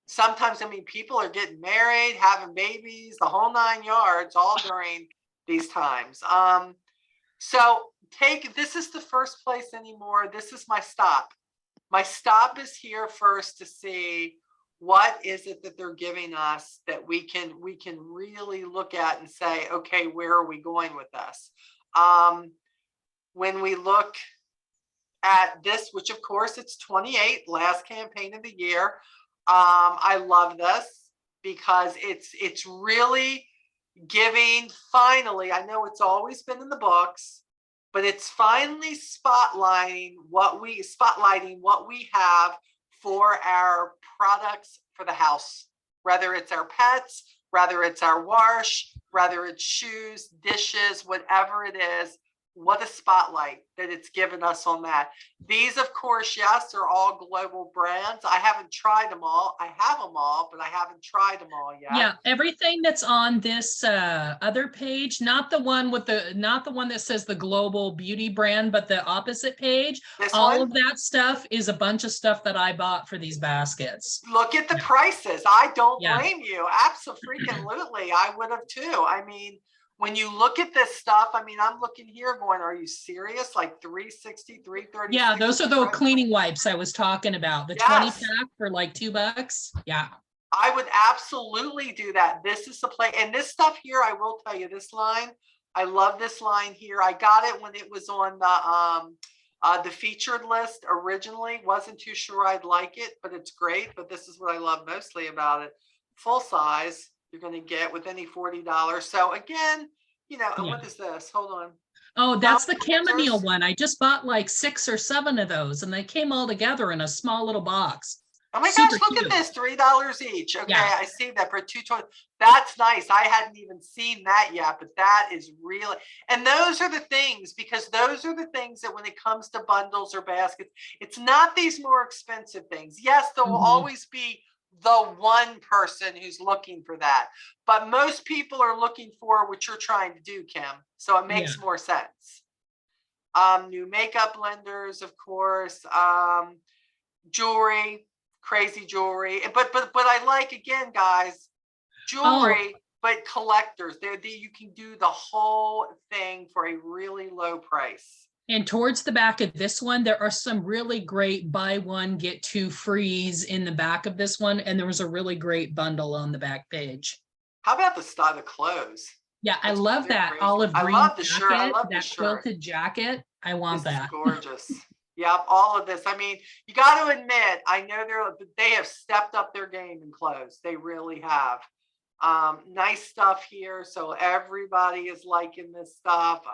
[SPEAKER 1] Sometimes, I mean, people are getting married, having babies, the whole 9 yards, all during these times. So this is the first place anymore. This is my stop. My stop is here first to see what is it that they're giving us that we can really look at and say, okay, where are we going with this? When we look at this, which of course it's 28, last campaign of the year. I love this because it's really giving, finally, I know it's always been in the books, but it's finally spotlighting what we have for our products for the house, whether it's our pets, whether it's our wash, whether it's shoes, dishes, whatever it is. What a spotlight that it's given us on that. These, of course, yes, are all global brands. I haven't tried them all. I have them all, but I haven't tried them all yet.
[SPEAKER 3] Yeah, everything that's on this other page, not the one that says the global beauty brand, but the opposite page. All of that stuff is a bunch of stuff that I bought for these baskets.
[SPEAKER 1] Look at the prices. I don't blame you. Absolutely. I would have too. I mean, when you look at this stuff, I mean, I'm looking here going, are you serious? Like $360, $330?
[SPEAKER 3] Yeah, those are the cleaning wipes I was talking about. The 20 pack for like $2. Yeah.
[SPEAKER 1] I would absolutely do that. This is the play. And this stuff here, I will tell you, this line, I love this line here. I got it when it was on the featured list originally. Wasn't too sure I'd like it, but it's great. But this is what I love mostly about it. Full size. You're going to get with any $40. So again, and what is this? Hold on.
[SPEAKER 3] Oh, that's the chamomile one. I just bought like 6 or 7 of those, and they came all together in a small little box.
[SPEAKER 1] Oh my gosh, look at this, $3 each. Okay, yeah. I see that for $2.20. That's nice. I hadn't even seen that yet, but that is really, and those are the things, because those are the things that when it comes to bundles or baskets, it's not these more expensive things. Yes, there will always be the one person who's looking for that, but most people are looking for what you're trying to do, Kim. So it makes more sense. New makeup blenders, of course, jewelry, crazy jewelry. But I like, again, guys, jewelry, but collectors. You can do the whole thing for a really low price.
[SPEAKER 3] And towards the back of this one, there are some really great buy one, get two frees in the back of this one. And there was a really great bundle on the back page.
[SPEAKER 1] How about the style of clothes?
[SPEAKER 3] Yeah, I love that olive green
[SPEAKER 1] I love the shirt. I love the
[SPEAKER 3] that
[SPEAKER 1] shirt.
[SPEAKER 3] quilted jacket. I want
[SPEAKER 1] This is
[SPEAKER 3] that.
[SPEAKER 1] gorgeous. Yep, all of this. I mean, you got to admit, I know they have stepped up their game in clothes. They really have. Nice stuff here. So everybody is liking this stuff.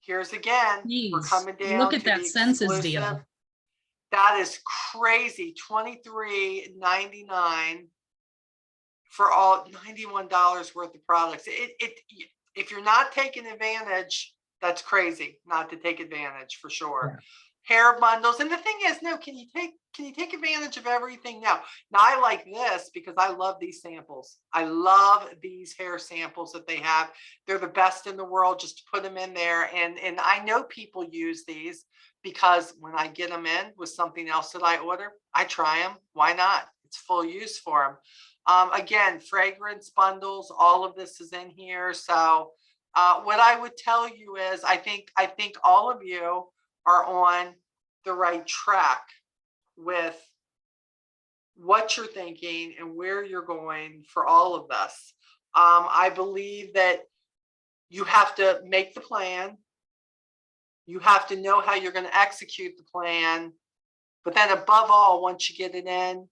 [SPEAKER 1] Here's again, we're
[SPEAKER 3] Jeez,
[SPEAKER 1] coming down
[SPEAKER 3] look at
[SPEAKER 1] to
[SPEAKER 3] that
[SPEAKER 1] the
[SPEAKER 3] census
[SPEAKER 1] exclusive.
[SPEAKER 3] deal.
[SPEAKER 1] That is crazy. $23.99 for all $91 worth of products. If you're not taking advantage, that's crazy not to take advantage, for sure. Yeah. Hair bundles. And the thing is, no, can you take advantage of everything now? Now, I like this because I love these samples. I love these hair samples that they have. They're the best in the world, just to put them in there. And I know people use these because when I get them in with something else that I order, I try them. Why not? It's full use for them. Again, fragrance bundles, all of this is in here. So what I would tell you is I think all of you are on the right track with what you're thinking and where you're going for all of this. I believe that you have to make the plan. You have to know how you're going to execute the plan. But then above all, once you get it in,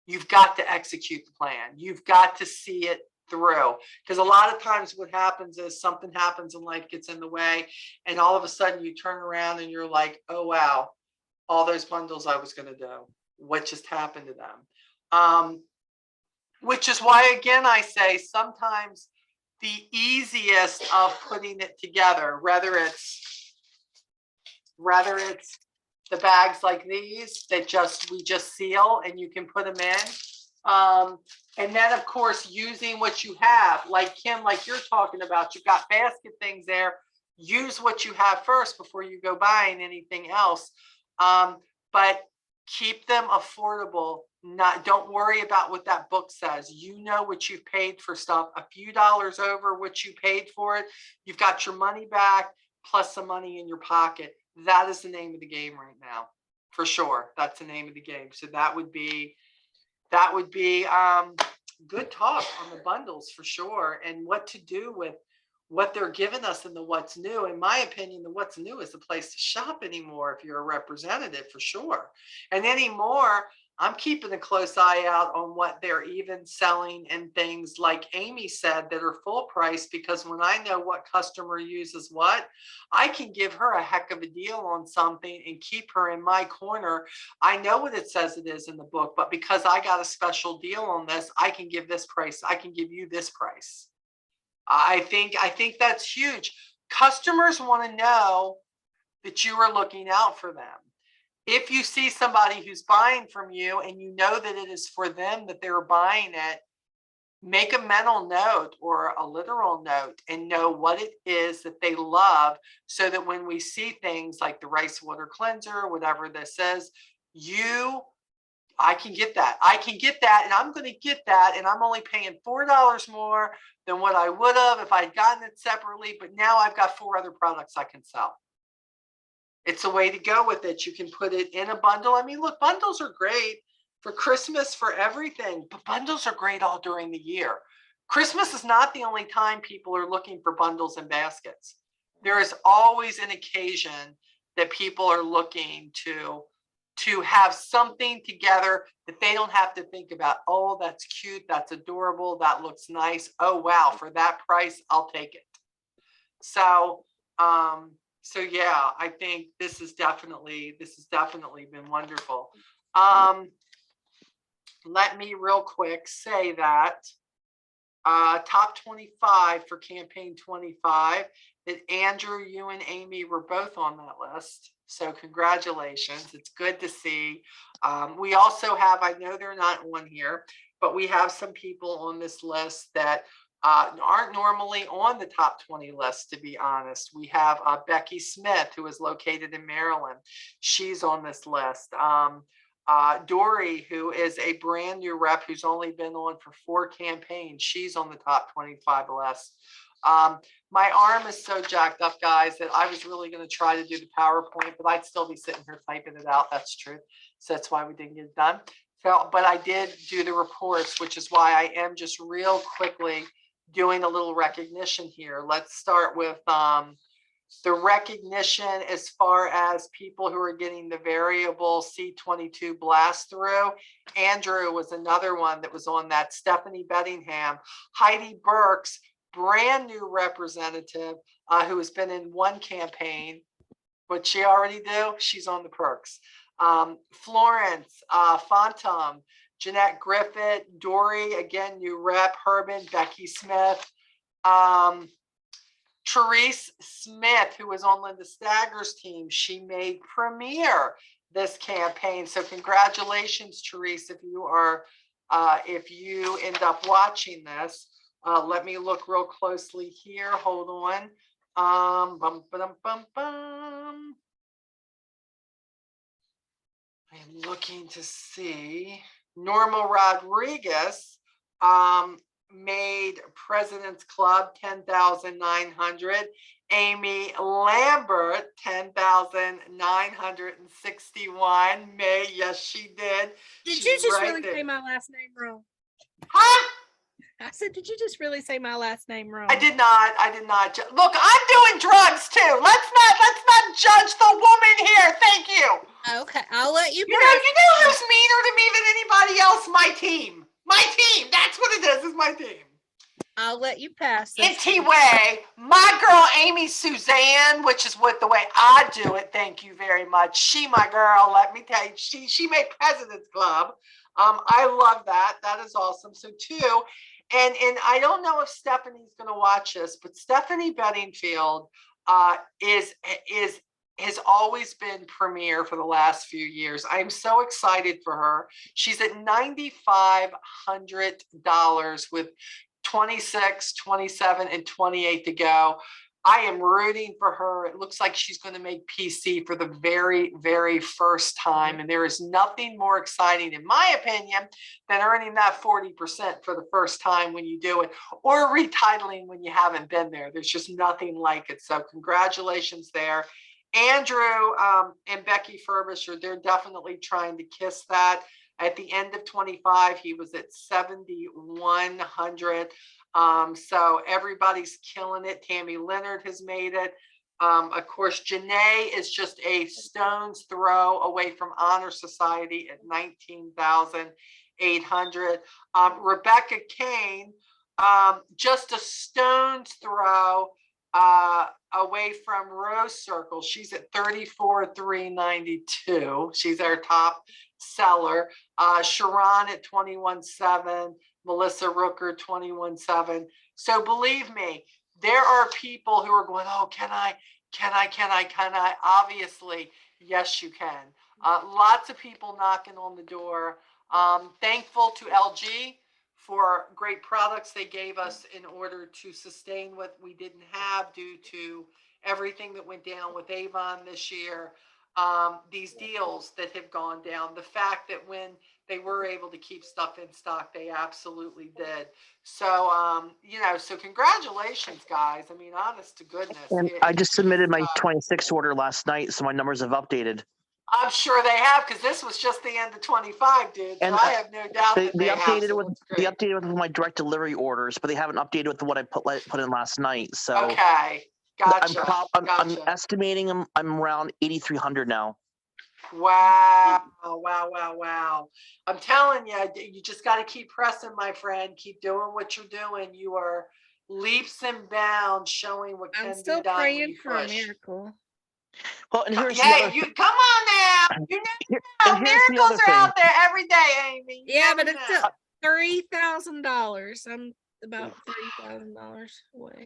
[SPEAKER 1] you've got to execute the plan. You've got to see it through, because a lot of times what happens is something happens and life gets in the way, and all of a sudden you turn around and you're like, oh wow, all those bundles I was going to do, what just happened to them? Which is why, again, I say sometimes the easiest of putting it together, whether it's the bags like these that we just seal and you can put them in. And then, of course, using what you have, like Kim, like you're talking about, you've got basket things there. Use what you have first before you go buying anything else. But keep them affordable. Don't worry about what that book says. You know what you've paid for stuff. A few dollars over what you paid for it, you've got your money back plus some money in your pocket. That is the name of the game right now, for sure. That's the name of the game. So that would be good talk on the bundles, for sure, and what to do with what they're giving us in the what's new. In my opinion, the what's new is the place to shop anymore if you're a representative, for sure. And anymore, I'm keeping a close eye out on what they're even selling and things like Amy said that are full price, because when I know what customer uses what, I can give her a heck of a deal on something and keep her in my corner. I know what it says it is in the book, but because I got a special deal on this, I can give this price. I can give you this price. I think that's huge. Customers want to know that you are looking out for them. If you see somebody who's buying from you and you know that it is for them that they're buying it, make a mental note or a literal note and know what it is that they love, so that when we see things like the rice water cleanser, whatever this is, I can get that. I can get that, and I'm going to get that, and I'm only paying $4 more than what I would have if I'd gotten it separately, but now I've got 4 other products I can sell. It's a way to go with it. You can put it in a bundle. I mean, look, bundles are great for Christmas, for everything, but bundles are great all during the year. Christmas is not the only time people are looking for bundles and baskets. There is always an occasion that people are looking to have something together that they don't have to think about, oh, that's cute, that's adorable, that looks nice. Oh, wow, for that price, I'll take it. So yeah, I think this has definitely been wonderful. Let me real quick say that top 25 for campaign 25, that Andrew, you and Amy were both on that list. So congratulations. It's good to see. We also have, I know they're not on here, but we have some people on this list that aren't normally on the top 20 list, to be honest. We have Becky Smith, who is located in Maryland. She's on this list. Dory, who is a brand new rep who's only been on for 4 campaigns. She's on the top 25 list. My arm is so jacked up, guys, that I was really going to try to do the PowerPoint, but I'd still be sitting here typing it out. That's true. So that's why we didn't get it done. So, but I did do the reports, which is why I am just real quickly doing a little recognition here. Let's start with the recognition as far as people who are getting the variable C22 blast through. Andrew was another one that was on that. Stephanie Bettingham, Heidi Burks, brand new representative who has been in 1 campaign. What'd she already do? She's on the perks. Florence, Fontum, Jeanette Griffith, Dory, again, new rep, Herman, Becky Smith, Therese Smith, who was on Linda Stagger's team. She made premier this campaign. So congratulations, Therese, if you end up watching this. Let me look real closely here. Hold on. Bum, bum, bum, bum. I'm looking to see. Norma Rodriguez made President's Club 10,900. Amy Lambert 10,961. May, yes, she did.
[SPEAKER 4] Did you just really say my last name wrong?
[SPEAKER 1] Huh?
[SPEAKER 4] I said, did you just really say my last name wrong?
[SPEAKER 1] I did not. Look, I'm doing drugs too. Let's not judge the woman here. Thank you.
[SPEAKER 4] Okay, I'll let you.
[SPEAKER 1] You know who's meaner to me than anybody else? My team. My team. That's what it is my team.
[SPEAKER 4] I'll let you pass.
[SPEAKER 1] Way, my girl Amy Suzanne, which is the way I do it. Thank you very much. She, my girl. Let me tell you, she made President's Club. I love that. That is awesome. So 2. And I don't know if Stephanie's going to watch this, but Stephanie Bedingfield has always been premier for the last few years. I'm so excited for her. She's at $9,500 with 26, 27, and 28 to go. I am rooting for her. It looks like she's going to make PC for the very, very first time. And there is nothing more exciting, in my opinion, than earning that 40% for the first time when you do it, or retitling when you haven't been there. There's just nothing like it. So congratulations there. Andrew and Becky Furbisher, they're definitely trying to kiss that. At the end of 25, he was at 7,100. So everybody's killing it. Tammy Leonard has made it. Of course, Janae is just a stone's throw away from Honor Society at 19,800. Rebecca Kane, just a stone's throw away from Rose Circle. She's at 34,392. She's our top seller. Sharon at 21,700. Melissa Rooker 21,700. So believe me, there are people who are going, oh, can I? Obviously, yes, you can. Lots of people knocking on the door. Thankful to LG for great products they gave us in order to sustain what we didn't have due to everything that went down with Avon this year. These deals that have gone down, the fact that when they were able to keep stuff in stock, they absolutely did. So, so congratulations, guys. I mean, honest to goodness.
[SPEAKER 2] And I just submitted my 26 order last night, so my numbers have updated.
[SPEAKER 1] I'm sure they have, because this was just the end of 25, dude.
[SPEAKER 2] And
[SPEAKER 1] so I have no doubt
[SPEAKER 2] they updated
[SPEAKER 1] have.
[SPEAKER 2] They updated with my direct delivery orders, but they haven't updated with what I put in last night. So
[SPEAKER 1] okay, gotcha.
[SPEAKER 2] I'm estimating I'm around 8,300 now.
[SPEAKER 1] Wow. I'm telling you, you just got to keep pressing, my friend. Keep doing what you're doing. You are leaps and bounds showing what can be done. I'm still praying for a miracle.
[SPEAKER 2] Well, and here's
[SPEAKER 1] come on now. You know, miracles are out there every day, Amy.
[SPEAKER 4] Yeah, but it's still $3,000. I'm about $3,000 away.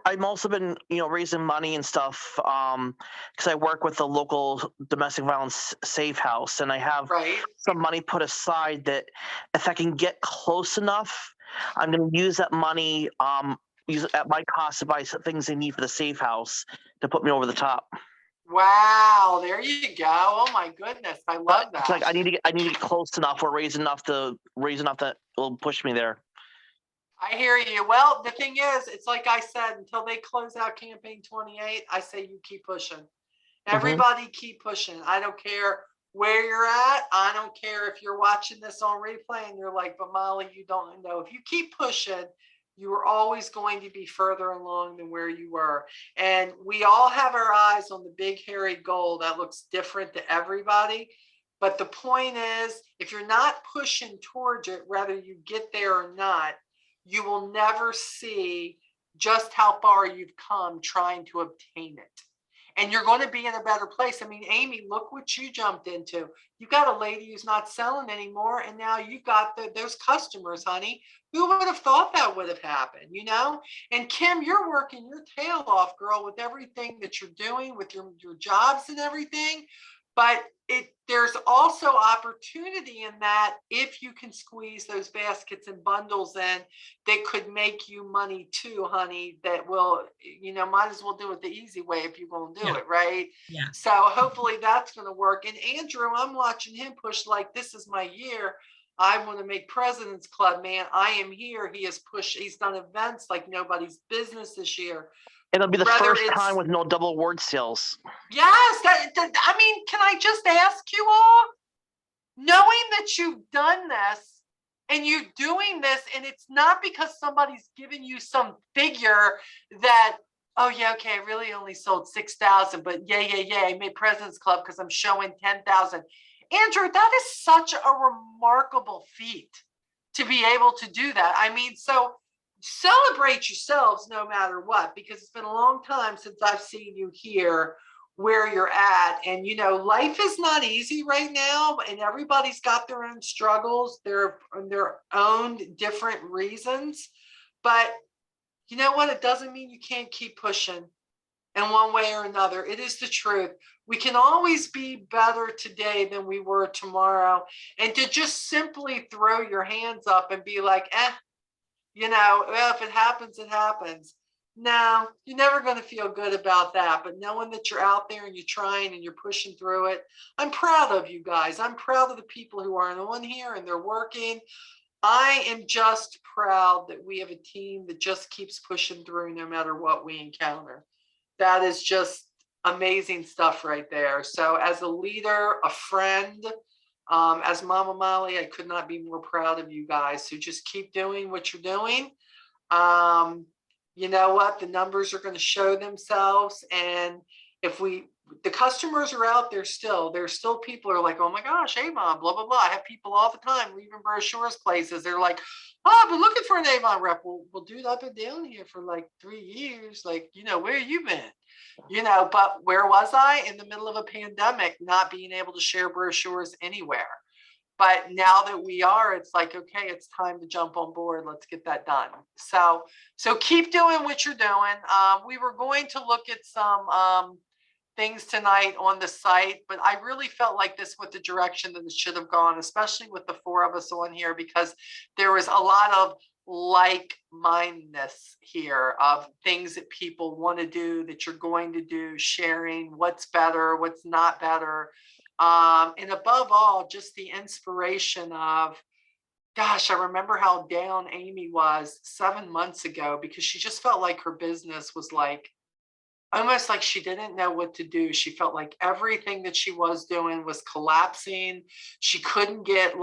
[SPEAKER 2] I'm also been raising money and stuff because I work with the local domestic violence safe house, and I have some money put aside that if I can get close enough I'm going to use that money, use it at my cost to buy some things they need for the safe house to put me over the top.
[SPEAKER 1] Wow, there you go. Oh my goodness, I love
[SPEAKER 2] It's like
[SPEAKER 1] that.
[SPEAKER 2] I need to get close enough or raise enough that will push me there.
[SPEAKER 1] I hear you. Well, the thing is, it's like I said, until they close out campaign 28, I say you keep pushing. Everybody keep pushing. I don't care where you're at. I don't care if you're watching this on replay and you're like, but Molly, you don't know. If you keep pushing, you are always going to be further along than where you were. And we all have our eyes on the big hairy goal that looks different to everybody. But the point is, if you're not pushing towards it, whether you get there or not, you will never see just how far you've come trying to obtain it. And you're going to be in a better place. I mean, Amy, look what you jumped into. You got a lady who's not selling anymore, and now you got those customers, honey. Who would have thought that would have happened, you know? And Kim, you're working your tail off, girl, with everything that you're doing with your jobs and everything. But there's also opportunity in that if you can squeeze those baskets and bundles in, they could make you money too, honey. That will, might as well do it the easy way if you won't do it, right?
[SPEAKER 3] Yeah.
[SPEAKER 1] So hopefully that's going to work. And Andrew, I'm watching him push like this is my year. I want to make President's Club, man. I am here. He has pushed. He's done events like nobody's business this year.
[SPEAKER 2] It'll be the first time with no double award sales.
[SPEAKER 1] Yes. I mean, can I just ask you all, knowing that you've done this and you're doing this, and it's not because somebody's giving you some figure that, oh yeah, okay, I really only sold 6,000, but yeah, I made President's Club because I'm showing 10,000. Andrew, that is such a remarkable feat to be able to do that. I mean, so celebrate yourselves no matter what, because it's been a long time since I've seen you here where you're at. And life is not easy right now, and everybody's got their own struggles, their own different reasons. But you know what? It doesn't mean you can't keep pushing in one way or another. It is the truth. We can always be better today than we were tomorrow. And to just simply throw your hands up and be like, well, if it happens, it happens. No, you're never going to feel good about that. But knowing that you're out there and you're trying and you're pushing through it, I'm proud of you guys. I'm proud of the people who aren't on here and they're working. I am just proud that we have a team that just keeps pushing through no matter what we encounter. That is just amazing stuff right there. So as a leader, a friend, as Mama Molly, I could not be more proud of you guys. So just keep doing what you're doing. You know what? The numbers are going to show themselves. And if the customers are out there still, there's still people who are like, oh my gosh, Avon, blah, blah, blah. I have people all the time leaving brochures places. They're like, oh, I've been looking for an Avon rep. Well, dude, I've been down here for like 3 years. Like, where you been? But where was I? In the middle of a pandemic, not being able to share brochures anywhere. But now that we are, it's like, okay, it's time to jump on board. Let's get that done. So keep doing what you're doing. We were going to look at some things tonight on the site, but I really felt like this was the direction that it should have gone, especially with the 4 of us on here, because there was a lot of like-mindedness here of things that people want to do, that you're going to do, sharing what's better, what's not better. And above all, just the inspiration of, gosh, I remember how down Amy was 7 months ago because she just felt like her business was like, almost like she didn't know what to do. She felt like everything that she was doing was collapsing. She couldn't get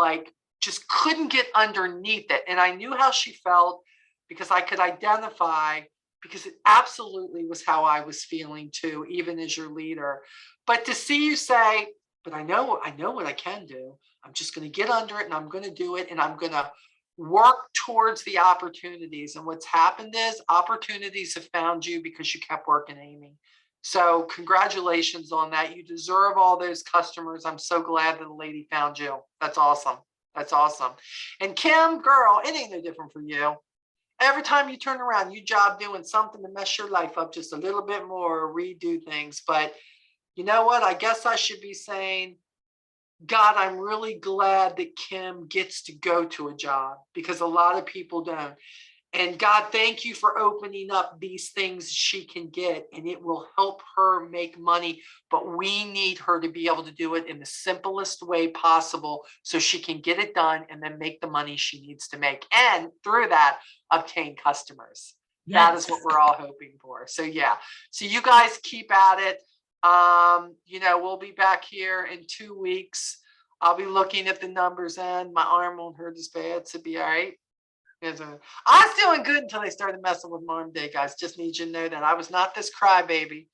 [SPEAKER 1] couldn't get underneath it. And I knew how she felt because I could identify, because it absolutely was how I was feeling too, even as your leader. But to see you say, but I know what I can do. I'm just going to get under it and I'm going to do it. And I'm going to work towards the opportunities. And what's happened is opportunities have found you because you kept working, Amy. So congratulations on that. You deserve all those customers. I'm so glad that the lady found you. That's awesome. That's awesome. And Kim, girl, it ain't no different for you. Every time you turn around, you job doing something to mess your life up just a little bit more, or redo things. But you know what? I guess I should be saying, God, I'm really glad that Kim gets to go to a job, because a lot of people don't. And God, thank you for opening up these things she can get, and it will help her make money. But we need her to be able to do it in the simplest way possible so she can get it done and then make the money she needs to make. And through that, obtain customers. That is what we're all hoping for. So yeah, so you guys keep at it. You know, we'll be back here in 2 weeks. I'll be looking at the numbers, and my arm won't hurt as bad, so be all right. I was doing good until they started messing with my arm day, guys. Just need you to know that I was not this crybaby.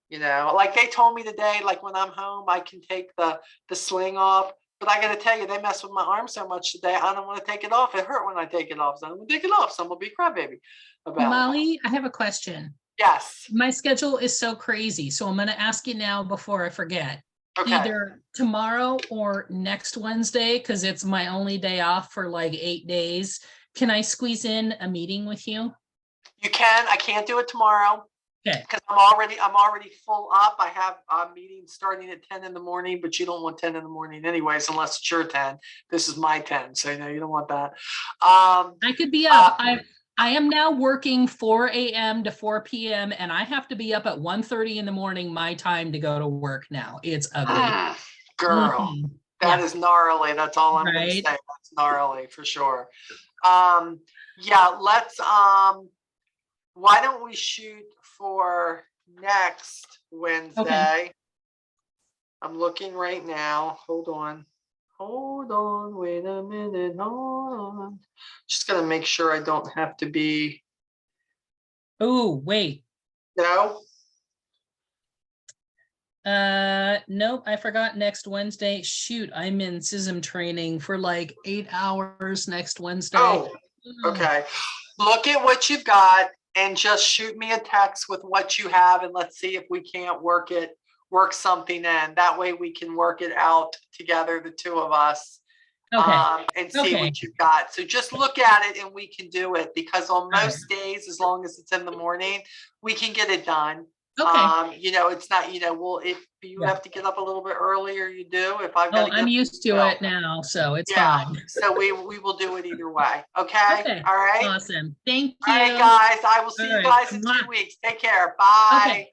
[SPEAKER 1] You know, like they told me today, like when I'm home, I can take the sling off. But I got to tell you, they messed with my arm so much today. I don't want to take it off. It hurt when I take it off. So I don't want to take it off. So I'm going to be a crybaby about it.
[SPEAKER 3] Molly, I have a question.
[SPEAKER 1] Yes.
[SPEAKER 3] My schedule is so crazy. So I'm going to ask you now before I forget.
[SPEAKER 1] Okay.
[SPEAKER 3] Either tomorrow or next Wednesday, because it's my only day off for like 8 days. Can I squeeze in a meeting with you?
[SPEAKER 1] You can. I can't do it tomorrow.
[SPEAKER 3] Okay.
[SPEAKER 1] Because I'm already full up. I have a meeting starting at 10 in the morning, but you don't want 10 in the morning anyways, unless it's your 10. This is my 10, so no, you don't want that.
[SPEAKER 3] I could be up. I am now working 4 a.m. to 4 p.m. and I have to be up at 1:30 in the morning my time to go to work now. It's ugly.
[SPEAKER 1] Girl, that is gnarly. That's all I'm going to say. That's gnarly for sure. Yeah, let's why don't we shoot for next Wednesday? Okay. I'm looking right now. Hold on, wait a minute, hold on. Just gonna make sure I don't have to be.
[SPEAKER 3] Oh, wait.
[SPEAKER 1] No.
[SPEAKER 3] Nope, I forgot next Wednesday. Shoot, I'm in SISM training for like 8 hours next Wednesday.
[SPEAKER 1] Oh, okay. Look at what you've got and just shoot me a text with what you have, and let's see if we can't work something in. That way we can work it out together, the two of us.
[SPEAKER 3] Okay.
[SPEAKER 1] And see what you've got. So just look at it and we can do it, because on most days, as long as it's in the morning, we can get it done.
[SPEAKER 3] Okay.
[SPEAKER 1] You know, it's not, you know, well, if you have to get up a little bit earlier, you do. If I've got to
[SPEAKER 3] I'm used to it now, so it's fine.
[SPEAKER 1] So we will do it either way. Okay. All right.
[SPEAKER 3] Awesome. Thank you.
[SPEAKER 1] All right, guys. I will see you guys in 2 weeks. Take care. Bye.
[SPEAKER 3] Okay.